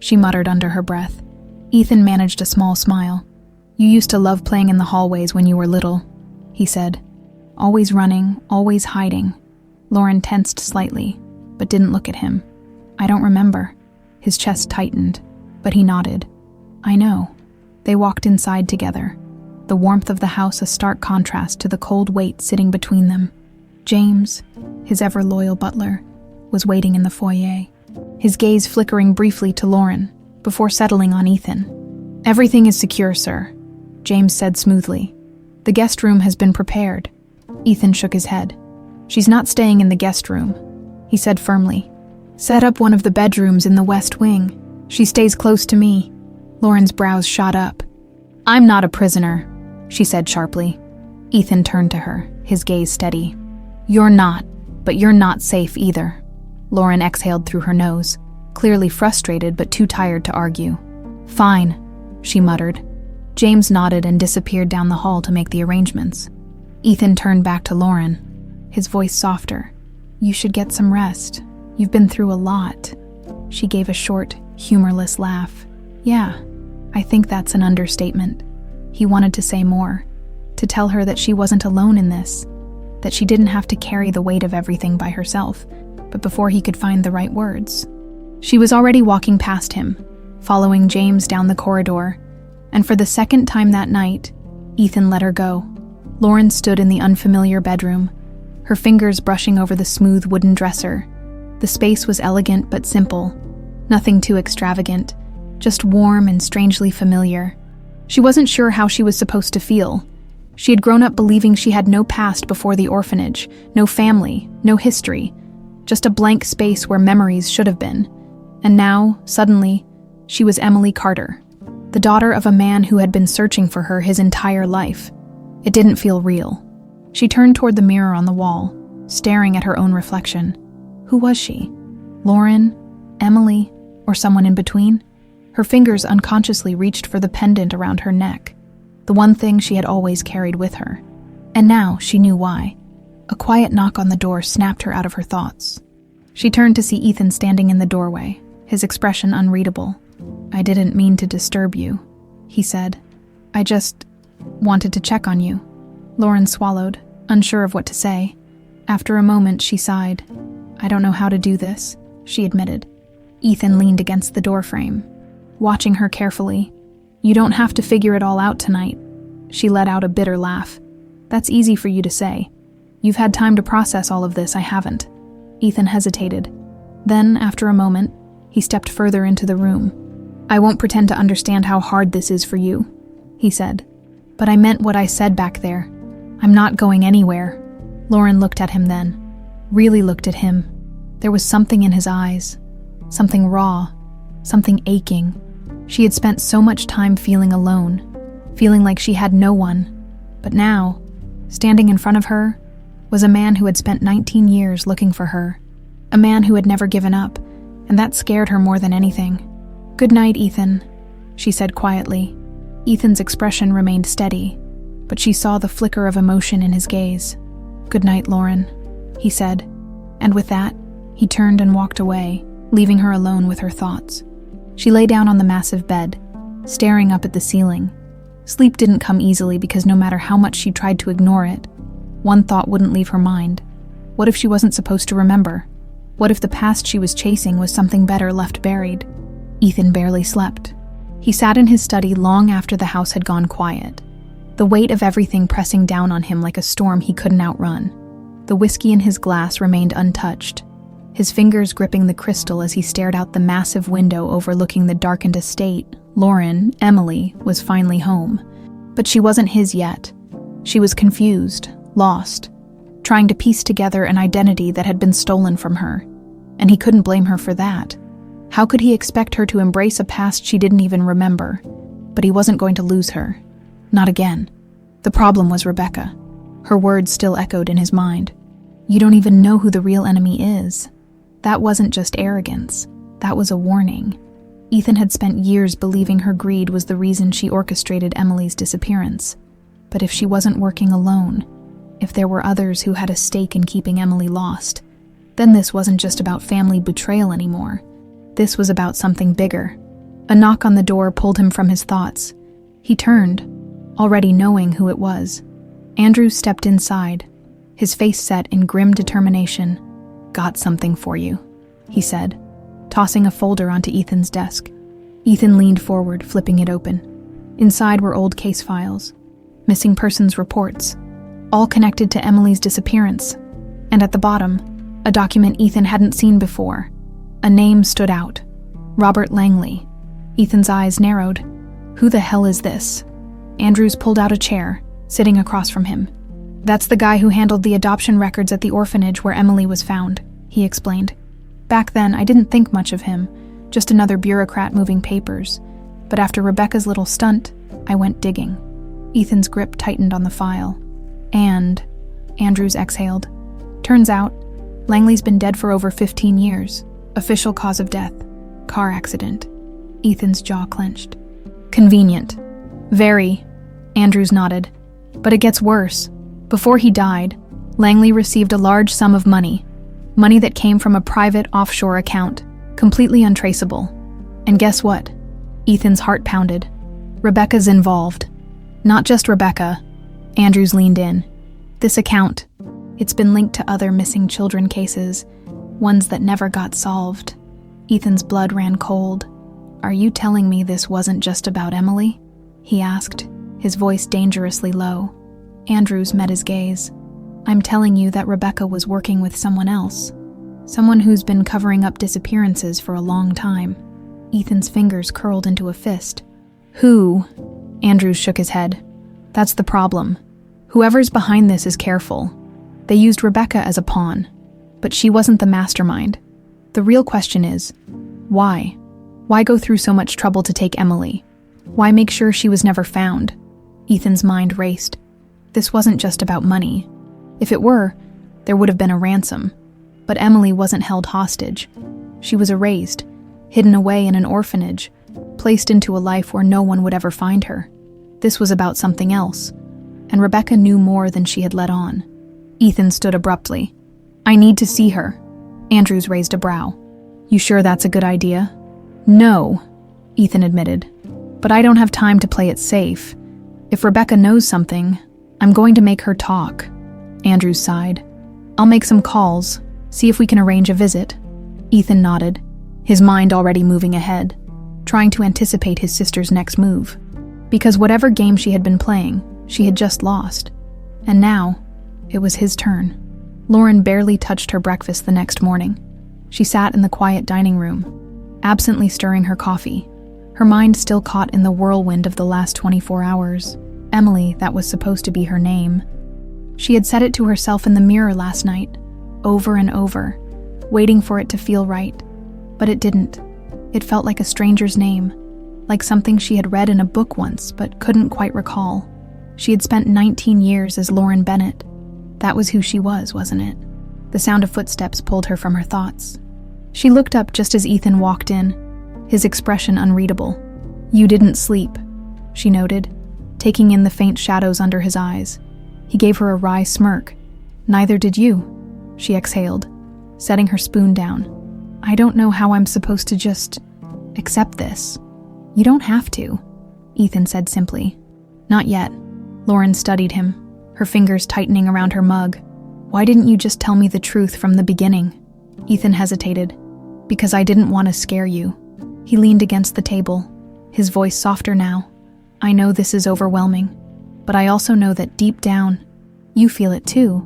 she muttered under her breath. Ethan managed a small smile. You used to love playing in the hallways when you were little, he said. Always running, always hiding. Lauren tensed slightly, but didn't look at him. I don't remember. His chest tightened, but he nodded. I know. They walked inside together, the warmth of the house a stark contrast to the cold weight sitting between them. James, his ever-loyal butler, was waiting in the foyer, his gaze flickering briefly to Lauren, before settling on Ethan. Everything is secure, sir, James said smoothly. The guest room has been prepared. Ethan shook his head. She's not staying in the guest room, he said firmly. Set up one of the bedrooms in the west wing. She stays close to me. Lauren's brows shot up. I'm not a prisoner, she said sharply. Ethan turned to her, his gaze steady. You're not, but you're not safe either. Lauren exhaled through her nose, clearly frustrated but too tired to argue. Fine, she muttered. James nodded and disappeared down the hall to make the arrangements. Ethan turned back to Lauren, his voice softer. You should get some rest. You've been through a lot. She gave a short, humorless laugh. Yeah, I think that's an understatement. He wanted to say more, to tell her that she wasn't alone in this, that she didn't have to carry the weight of everything by herself, but before he could find the right words. She was already walking past him, following James down the corridor, and for the second time that night, Ethan let her go. Lauren stood in the unfamiliar bedroom, her fingers brushing over the smooth wooden dresser. The space was elegant but simple, nothing too extravagant, just warm and strangely familiar. She wasn't sure how she was supposed to feel. She had grown up believing she had no past before the orphanage, no family, no history, just a blank space where memories should have been. And now, suddenly, she was Emily Carter, the daughter of a man who had been searching for her his entire life. It didn't feel real. She turned toward the mirror on the wall, staring at her own reflection. Who was she? Lauren? Emily? Or someone in between? Her fingers unconsciously reached for the pendant around her neck, the one thing she had always carried with her. And now she knew why. A quiet knock on the door snapped her out of her thoughts. She turned to see Ethan standing in the doorway, his expression unreadable. "I didn't mean to disturb you," he said. "I just wanted to check on you." Lauren swallowed, unsure of what to say. After a moment, she sighed. "I don't know how to do this," she admitted. Ethan leaned against the doorframe, watching her carefully. "You don't have to figure it all out tonight." She let out a bitter laugh. "That's easy for you to say. You've had time to process all of this, I haven't." Ethan hesitated. Then, after a moment, he stepped further into the room. "I won't pretend to understand how hard this is for you," he said. "But I meant what I said back there. I'm not going anywhere." Lauren looked at him then, really looked at him. There was something in his eyes, something raw, something aching. She had spent so much time feeling alone, feeling like she had no one. But now, standing in front of her, was a man who had spent 19 years looking for her. A man who had never given up, and that scared her more than anything. "Good night, Ethan," she said quietly. Ethan's expression remained steady, but she saw the flicker of emotion in his gaze. "Good night, Lauren," he said, and with that, he turned and walked away, leaving her alone with her thoughts. She lay down on the massive bed, staring up at the ceiling. Sleep didn't come easily because no matter how much she tried to ignore it, one thought wouldn't leave her mind. What if she wasn't supposed to remember? What if the past she was chasing was something better left buried? Ethan barely slept. He sat in his study long after the house had gone quiet, the weight of everything pressing down on him like a storm he couldn't outrun. The whiskey in his glass remained untouched, his fingers gripping the crystal as he stared out the massive window overlooking the darkened estate. Lauren, Emily, was finally home. But she wasn't his yet. She was confused, lost, trying to piece together an identity that had been stolen from her. And he couldn't blame her for that. How could he expect her to embrace a past she didn't even remember? But he wasn't going to lose her. Not again. The problem was Rebecca. Her words still echoed in his mind. "You don't even know who the real enemy is." That wasn't just arrogance. That was a warning. Ethan had spent years believing her greed was the reason she orchestrated Emily's disappearance. But if she wasn't working alone, if there were others who had a stake in keeping Emily lost, then this wasn't just about family betrayal anymore. This was about something bigger. A knock on the door pulled him from his thoughts. He turned, already knowing who it was. Andrew stepped inside, his face set in grim determination. "Got something for you," he said, tossing a folder onto Ethan's desk. Ethan leaned forward, flipping it open. Inside were old case files, missing persons reports, all connected to Emily's disappearance. And at the bottom, a document Ethan hadn't seen before. A name stood out. Robert Langley. Ethan's eyes narrowed. Who the hell is this? Andrews pulled out a chair, sitting across from him. "That's the guy who handled the adoption records at the orphanage where Emily was found," he explained. "Back then, I didn't think much of him, just another bureaucrat moving papers. But after Rebecca's little stunt, I went digging." Ethan's grip tightened on the file. "And," Andrews exhaled, "turns out, Langley's been dead for over 15 years. Official cause of death, car accident." Ethan's jaw clenched. "Convenient. Very," Andrews nodded. "But it gets worse. Before he died, Langley received a large sum of money that came from a private offshore account, completely untraceable. And guess what?" Ethan's heart pounded. "Rebecca's involved." "Not just Rebecca," Andrews leaned in. "This account, it's been linked to other missing children cases, ones that never got solved." Ethan's blood ran cold. "Are you telling me this wasn't just about Emily?" he asked, his voice dangerously low. Andrews met his gaze. "I'm telling you that Rebecca was working with someone else. Someone who's been covering up disappearances for a long time." Ethan's fingers curled into a fist. "Who?" Andrews shook his head. "That's the problem. Whoever's behind this is careful. They used Rebecca as a pawn, but she wasn't the mastermind. The real question is, why? Why go through so much trouble to take Emily? Why make sure she was never found?" Ethan's mind raced. This wasn't just about money. If it were, there would have been a ransom. But Emily wasn't held hostage. She was erased, hidden away in an orphanage, placed into a life where no one would ever find her. This was about something else. and Rebecca knew more than she had let on. Ethan stood abruptly. "I need to see her." Andrews raised a brow. "You sure that's a good idea?" "No," Ethan admitted. "But I don't have time to play it safe. If Rebecca knows something, I'm going to make her talk." Andrews sighed. "I'll make some calls, see if we can arrange a visit." Ethan nodded, his mind already moving ahead, trying to anticipate his sister's next move. Because whatever game she had been playing, she had just lost. And now, it was his turn. Lauren barely touched her breakfast the next morning. She sat in the quiet dining room, absently stirring her coffee, her mind still caught in the whirlwind of the last 24 hours. Emily, that was supposed to be her name. She had said it to herself in the mirror last night, over and over, waiting for it to feel right. But it didn't. It felt like a stranger's name, like something she had read in a book once but couldn't quite recall. She had spent 19 years as Lauren Bennett. That was who she was, wasn't it? The sound of footsteps pulled her from her thoughts. She looked up just as Ethan walked in, his expression unreadable. "You didn't sleep," she noted, taking in the faint shadows under his eyes. He gave her a wry smirk. "Neither did you," she exhaled, setting her spoon down. "I don't know how I'm supposed to just accept this." "You don't have to," Ethan said simply. "Not yet." Lauren studied him, her fingers tightening around her mug. "Why didn't you just tell me the truth from the beginning?" Ethan hesitated. "Because I didn't want to scare you." He leaned against the table, his voice softer now. "I know this is overwhelming, but I also know that deep down, you feel it too."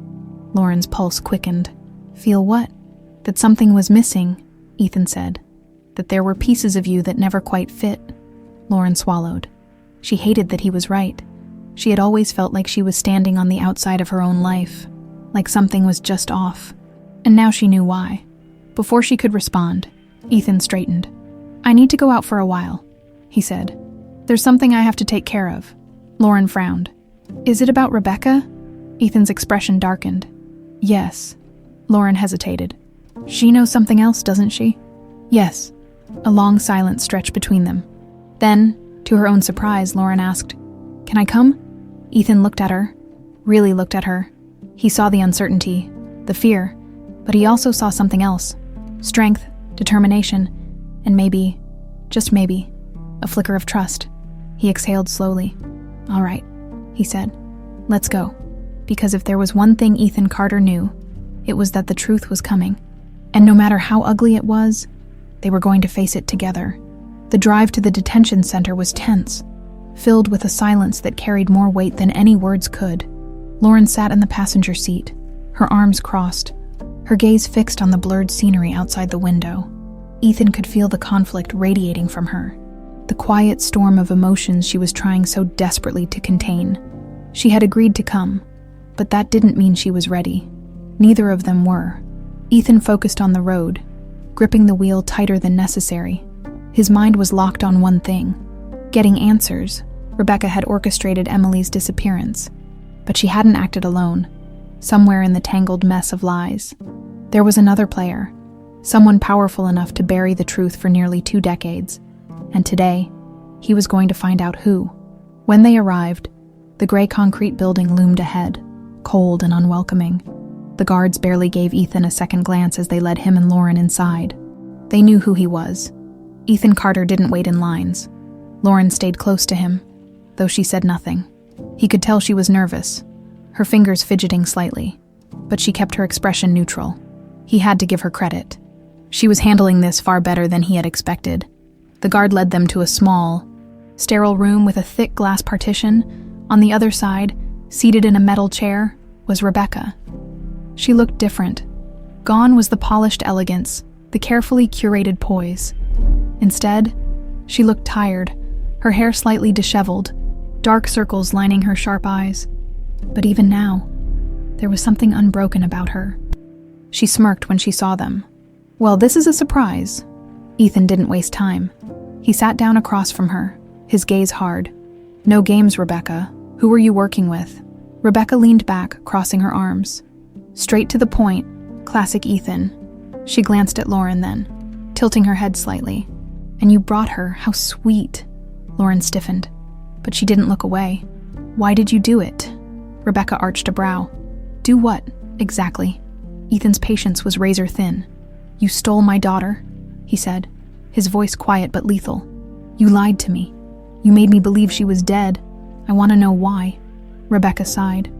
Lauren's pulse quickened. "Feel what?" "That something was missing," Ethan said. "That there were pieces of you that never quite fit." Lauren swallowed. She hated that he was right. She had always felt like she was standing on the outside of her own life, like something was just off. And now she knew why. Before she could respond, Ethan straightened. "I need to go out for a while," he said. "There's something I have to take care of." Lauren frowned. "Is it about Rebecca?" Ethan's expression darkened. "Yes." Lauren hesitated. "She knows something else, doesn't she?" "Yes." A long silence stretched between them. Then, to her own surprise, Lauren asked, "Can I come?" Ethan looked at her, really looked at her. He saw the uncertainty, the fear, but he also saw something else. Strength, determination, and maybe, just maybe, a flicker of trust. He exhaled slowly. "All right," he said. "Let's go." Because if there was one thing Ethan Carter knew, it was that the truth was coming. And no matter how ugly it was, they were going to face it together. The drive to the detention center was tense, filled with a silence that carried more weight than any words could. Lauren sat in the passenger seat, her arms crossed, her gaze fixed on the blurred scenery outside the window. Ethan could feel the conflict radiating from her, the quiet storm of emotions she was trying so desperately to contain. She had agreed to come, but that didn't mean she was ready. Neither of them were. Ethan focused on the road, gripping the wheel tighter than necessary. His mind was locked on one thing: getting answers. Rebecca had orchestrated Emily's disappearance, but she hadn't acted alone. Somewhere in the tangled mess of lies, there was another player, someone powerful enough to bury the truth for nearly 2 decades. And today, he was going to find out who. When they arrived, the gray concrete building loomed ahead, cold and unwelcoming. The guards barely gave Ethan a second glance as they led him and Lauren inside. They knew who he was. Ethan Carter didn't wait in lines. Lauren stayed close to him, though she said nothing. He could tell she was nervous, her fingers fidgeting slightly, but she kept her expression neutral. He had to give her credit. She was handling this far better than he had expected. The guard led them to a small, sterile room with a thick glass partition. On the other side, seated in a metal chair, was Rebecca. She looked different. Gone was the polished elegance, the carefully curated poise. Instead, she looked tired, her hair slightly disheveled, dark circles lining her sharp eyes. But even now, there was something unbroken about her. She smirked when she saw them. "Well, this is a surprise." Ethan didn't waste time. He sat down across from her, his gaze hard. "No games, Rebecca. Who are you working with?" Rebecca leaned back, crossing her arms. Straight to the point, classic Ethan. She glanced at Lauren then, tilting her head slightly. "And you brought her, how sweet." Lauren stiffened, but she didn't look away. "Why did you do it?" Rebecca arched a brow. Do what, exactly? Ethan's patience was razor thin. You stole my daughter, he said, his voice quiet but lethal. You lied to me. You made me believe she was dead. I want to know why. Rebecca sighed,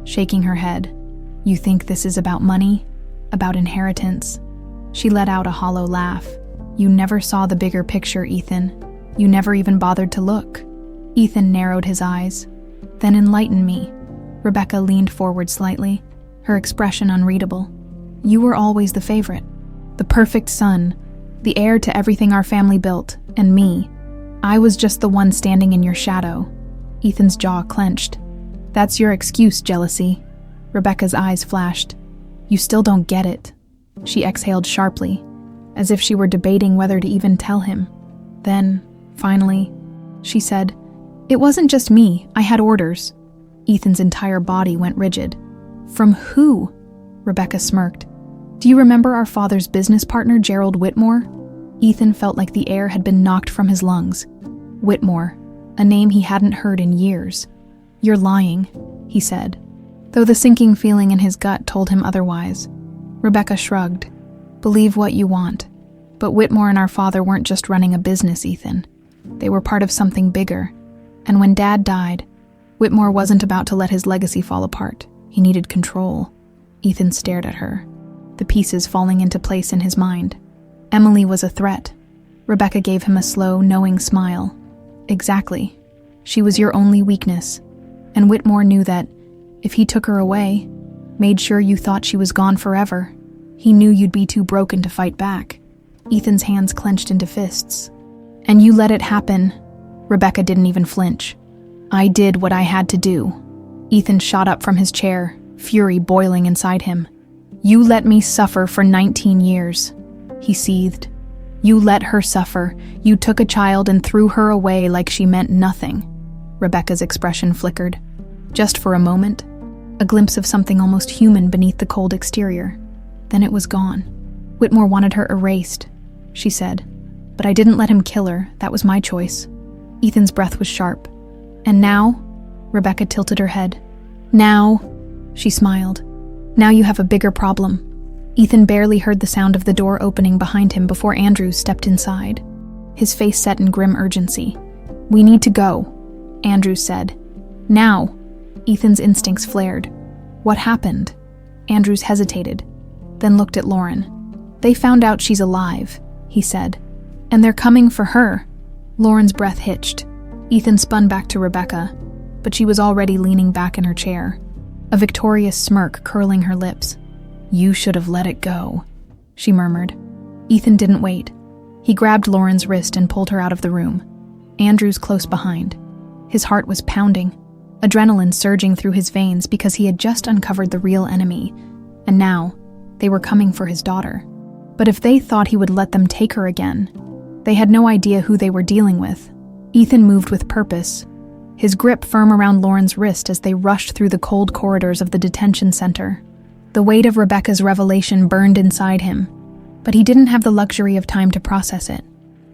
shaking her head. You think this is about money? About inheritance? She let out a hollow laugh. You never saw the bigger picture, Ethan. You never even bothered to look. Ethan narrowed his eyes. Then enlighten me. Rebecca leaned forward slightly, her expression unreadable. You were always the favorite, the perfect son, the heir to everything our family built, and me. I was just the one standing in your shadow. Ethan's jaw clenched. That's your excuse, jealousy. Rebecca's eyes flashed. You still don't get it. She exhaled sharply, as if she were debating whether to even tell him. Then, finally, she said, It wasn't just me, I had orders. Ethan's entire body went rigid. From who? Rebecca smirked. Do you remember our father's business partner, Gerald Whitmore? Ethan felt like the air had been knocked from his lungs. Whitmore, a name he hadn't heard in years. You're lying, he said, though the sinking feeling in his gut told him otherwise. Rebecca shrugged. Believe what you want. But Whitmore and our father weren't just running a business, Ethan. They were part of something bigger. And when Dad died, Whitmore wasn't about to let his legacy fall apart. He needed control. Ethan stared at her, the pieces falling into place in his mind. Emily was a threat. Rebecca gave him a slow, knowing smile. Exactly. She was your only weakness. And Whitmore knew that, if he took her away, made sure you thought she was gone forever, he knew you'd be too broken to fight back. Ethan's hands clenched into fists. And you let it happen. Rebecca didn't even flinch. I did what I had to do. Ethan shot up from his chair, fury boiling inside him. You let me suffer for 19 years, he seethed. You let her suffer. You took a child and threw her away like she meant nothing. Rebecca's expression flickered. Just for a moment, a glimpse of something almost human beneath the cold exterior. Then it was gone. Whitmore wanted her erased, she said. But I didn't let him kill her. That was my choice. Ethan's breath was sharp. And now? Rebecca tilted her head. Now, she smiled. Now you have a bigger problem. Ethan barely heard the sound of the door opening behind him before Andrews stepped inside. His face set in grim urgency. We need to go, Andrews said. Now. Ethan's instincts flared. What happened? Andrews hesitated, then looked at Lauren. They found out she's alive, he said. And they're coming for her. Lauren's breath hitched. Ethan spun back to Rebecca, but she was already leaning back in her chair, a victorious smirk curling her lips. You should have let it go, she murmured. Ethan didn't wait. He grabbed Lauren's wrist and pulled her out of the room. Andrews close behind. His heart was pounding, adrenaline surging through his veins because he had just uncovered the real enemy, and now they were coming for his daughter. But if they thought he would let them take her again, they had no idea who they were dealing with. Ethan moved with purpose, his grip firm around Lauren's wrist as they rushed through the cold corridors of the detention center. The weight of Rebecca's revelation burned inside him, but he didn't have the luxury of time to process it.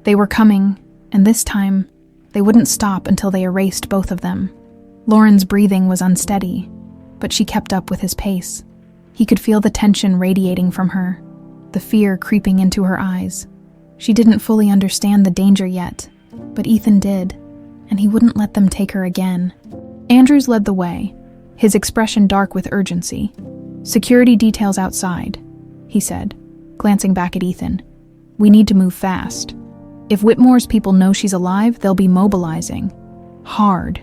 They were coming, and this time, they wouldn't stop until they erased both of them. Lauren's breathing was unsteady, but she kept up with his pace. He could feel the tension radiating from her, the fear creeping into her eyes. She didn't fully understand the danger yet, but Ethan did, and he wouldn't let them take her again. Andrews led the way, his expression dark with urgency. Security details outside, he said, glancing back at Ethan. We need to move fast. If Whitmore's people know she's alive, they'll be mobilizing. Hard.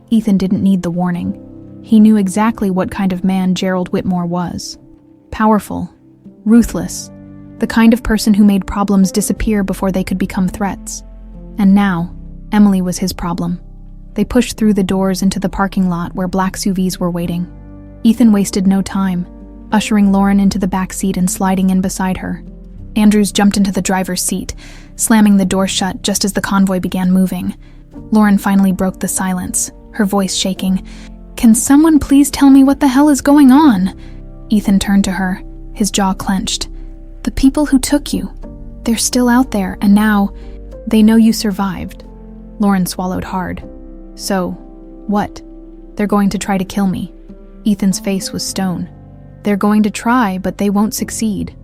Ethan didn't need the warning. He knew exactly what kind of man Gerald Whitmore was. Powerful, ruthless, the kind of person who made problems disappear before they could become threats. And now, Emily was his problem. They pushed through the doors into the parking lot where black SUVs were waiting. Ethan wasted no time, ushering Lauren into the back seat and sliding in beside her. Andrews jumped into the driver's seat, slamming the door shut just as the convoy began moving. Lauren finally broke the silence, her voice shaking. Can someone please tell me what the hell is going on? Ethan turned to her, his jaw clenched. The people who took you, they're still out there, and now they know you survived. Lauren swallowed hard. So, what? They're going to try to kill me. Ethan's face was stone. They're going to try, but they won't succeed.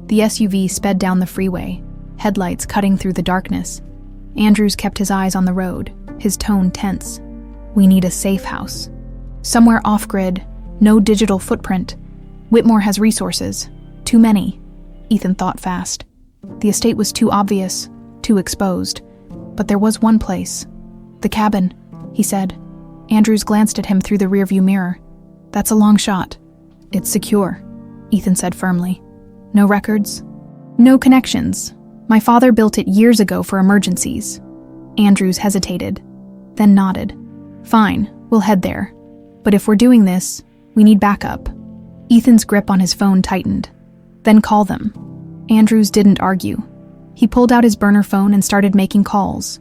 The SUV sped down the freeway, headlights cutting through the darkness. Andrews kept his eyes on the road, his tone tense. We need a safe house. Somewhere off-grid, no digital footprint. Whitmore has resources. Too many. Ethan thought fast. The estate was too obvious, too exposed. But there was one place. The cabin, he said. Andrews glanced at him through the rearview mirror. That's a long shot. It's secure, Ethan said firmly. No records? No connections. My father built it years ago for emergencies. Andrews hesitated, then nodded. Fine, we'll head there. But if we're doing this, we need backup. Ethan's grip on his phone tightened. Then call them. Andrews didn't argue. He pulled out his burner phone and started making calls.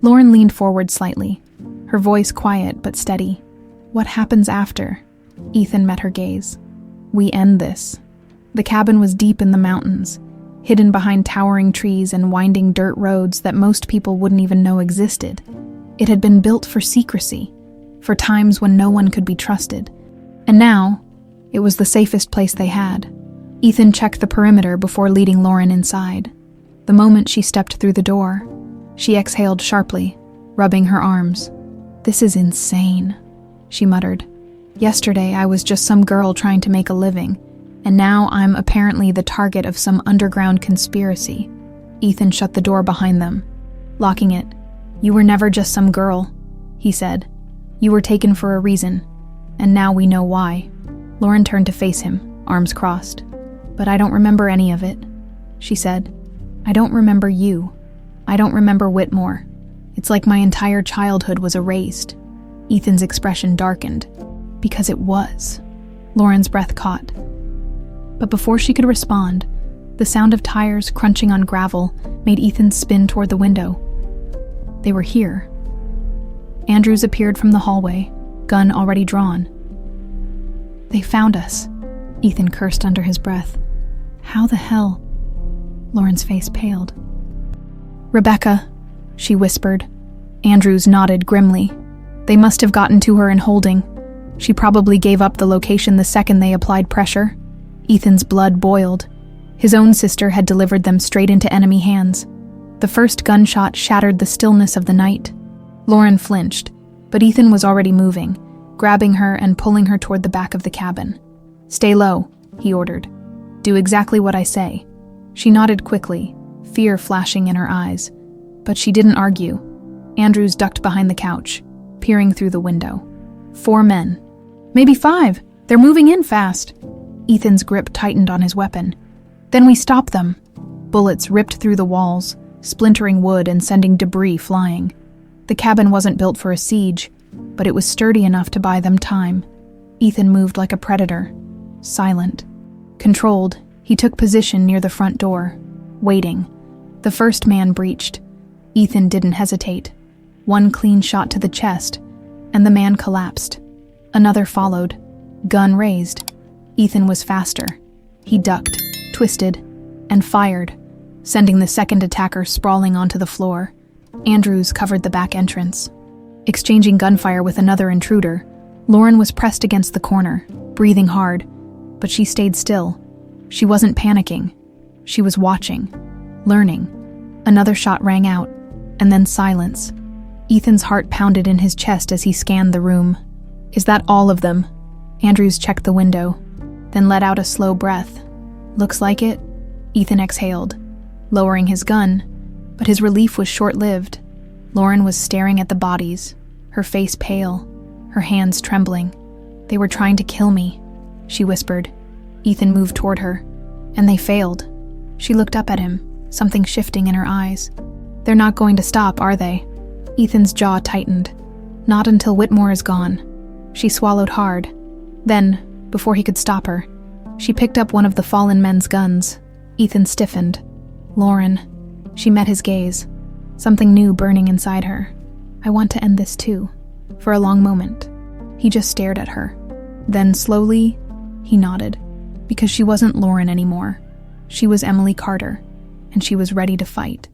Lauren leaned forward slightly, her voice quiet but steady. What happens after? Ethan met her gaze. We end this. The cabin was deep in the mountains, hidden behind towering trees and winding dirt roads that most people wouldn't even know existed. It had been built for secrecy, for times when no one could be trusted. And now, it was the safest place they had. Ethan checked the perimeter before leading Lauren inside. The moment she stepped through the door, she exhaled sharply, rubbing her arms. This is insane, she muttered. Yesterday I was just some girl trying to make a living, and now I'm apparently the target of some underground conspiracy. Ethan shut the door behind them, locking it. You were never just some girl, he said. You were taken for a reason, and now we know why. Lauren turned to face him, arms crossed. But I don't remember any of it, she said. I don't remember you. I don't remember Whitmore. It's like my entire childhood was erased. Ethan's expression darkened. Because it was. Lauren's breath caught. But before she could respond, the sound of tires crunching on gravel made Ethan spin toward the window. They were here. Andrews appeared from the hallway, gun already drawn. They found us, Ethan cursed under his breath. How the hell? Lauren's face paled. Rebecca, she whispered. Andrews nodded grimly. They must have gotten to her in holding. She probably gave up the location the second they applied pressure. Ethan's blood boiled. His own sister had delivered them straight into enemy hands. The first gunshot shattered the stillness of the night. Lauren flinched, but Ethan was already moving, grabbing her and pulling her toward the back of the cabin. Stay low, he ordered. Do exactly what I say. She nodded quickly, fear flashing in her eyes. But she didn't argue. Andrews ducked behind the couch, peering through the window. 4 men. Maybe 5. They're moving in fast. Ethan's grip tightened on his weapon. Then we stop them. Bullets ripped through the walls, splintering wood and sending debris flying. The cabin wasn't built for a siege, but it was sturdy enough to buy them time. Ethan moved like a predator, silent. Controlled, he took position near the front door, waiting. The first man breached. Ethan didn't hesitate. One clean shot to the chest, and the man collapsed. Another followed, gun raised. Ethan was faster. He ducked, twisted, and fired, sending the second attacker sprawling onto the floor. Andrews covered the back entrance. Exchanging gunfire with another intruder, Lauren was pressed against the corner, breathing hard, but she stayed still. She wasn't panicking. She was watching, learning. Another shot rang out, and then silence. Ethan's heart pounded in his chest as he scanned the room. Is that all of them? Andrews checked the window, then let out a slow breath. Looks like it. Ethan exhaled, lowering his gun, but his relief was short-lived. Lauren was staring at the bodies, her face pale, her hands trembling. They were trying to kill me, she whispered. Ethan moved toward her, and they failed. She looked up at him, something shifting in her eyes. They're not going to stop, are they? Ethan's jaw tightened. Not until Whitmore is gone. She swallowed hard. Then, before he could stop her, she picked up one of the fallen men's guns. Ethan stiffened. Lauren. She met his gaze, something new burning inside her. I want to end this too. For a long moment, he just stared at her. Then slowly, he nodded, because she wasn't Lauren anymore. She was Emily Carter, and she was ready to fight.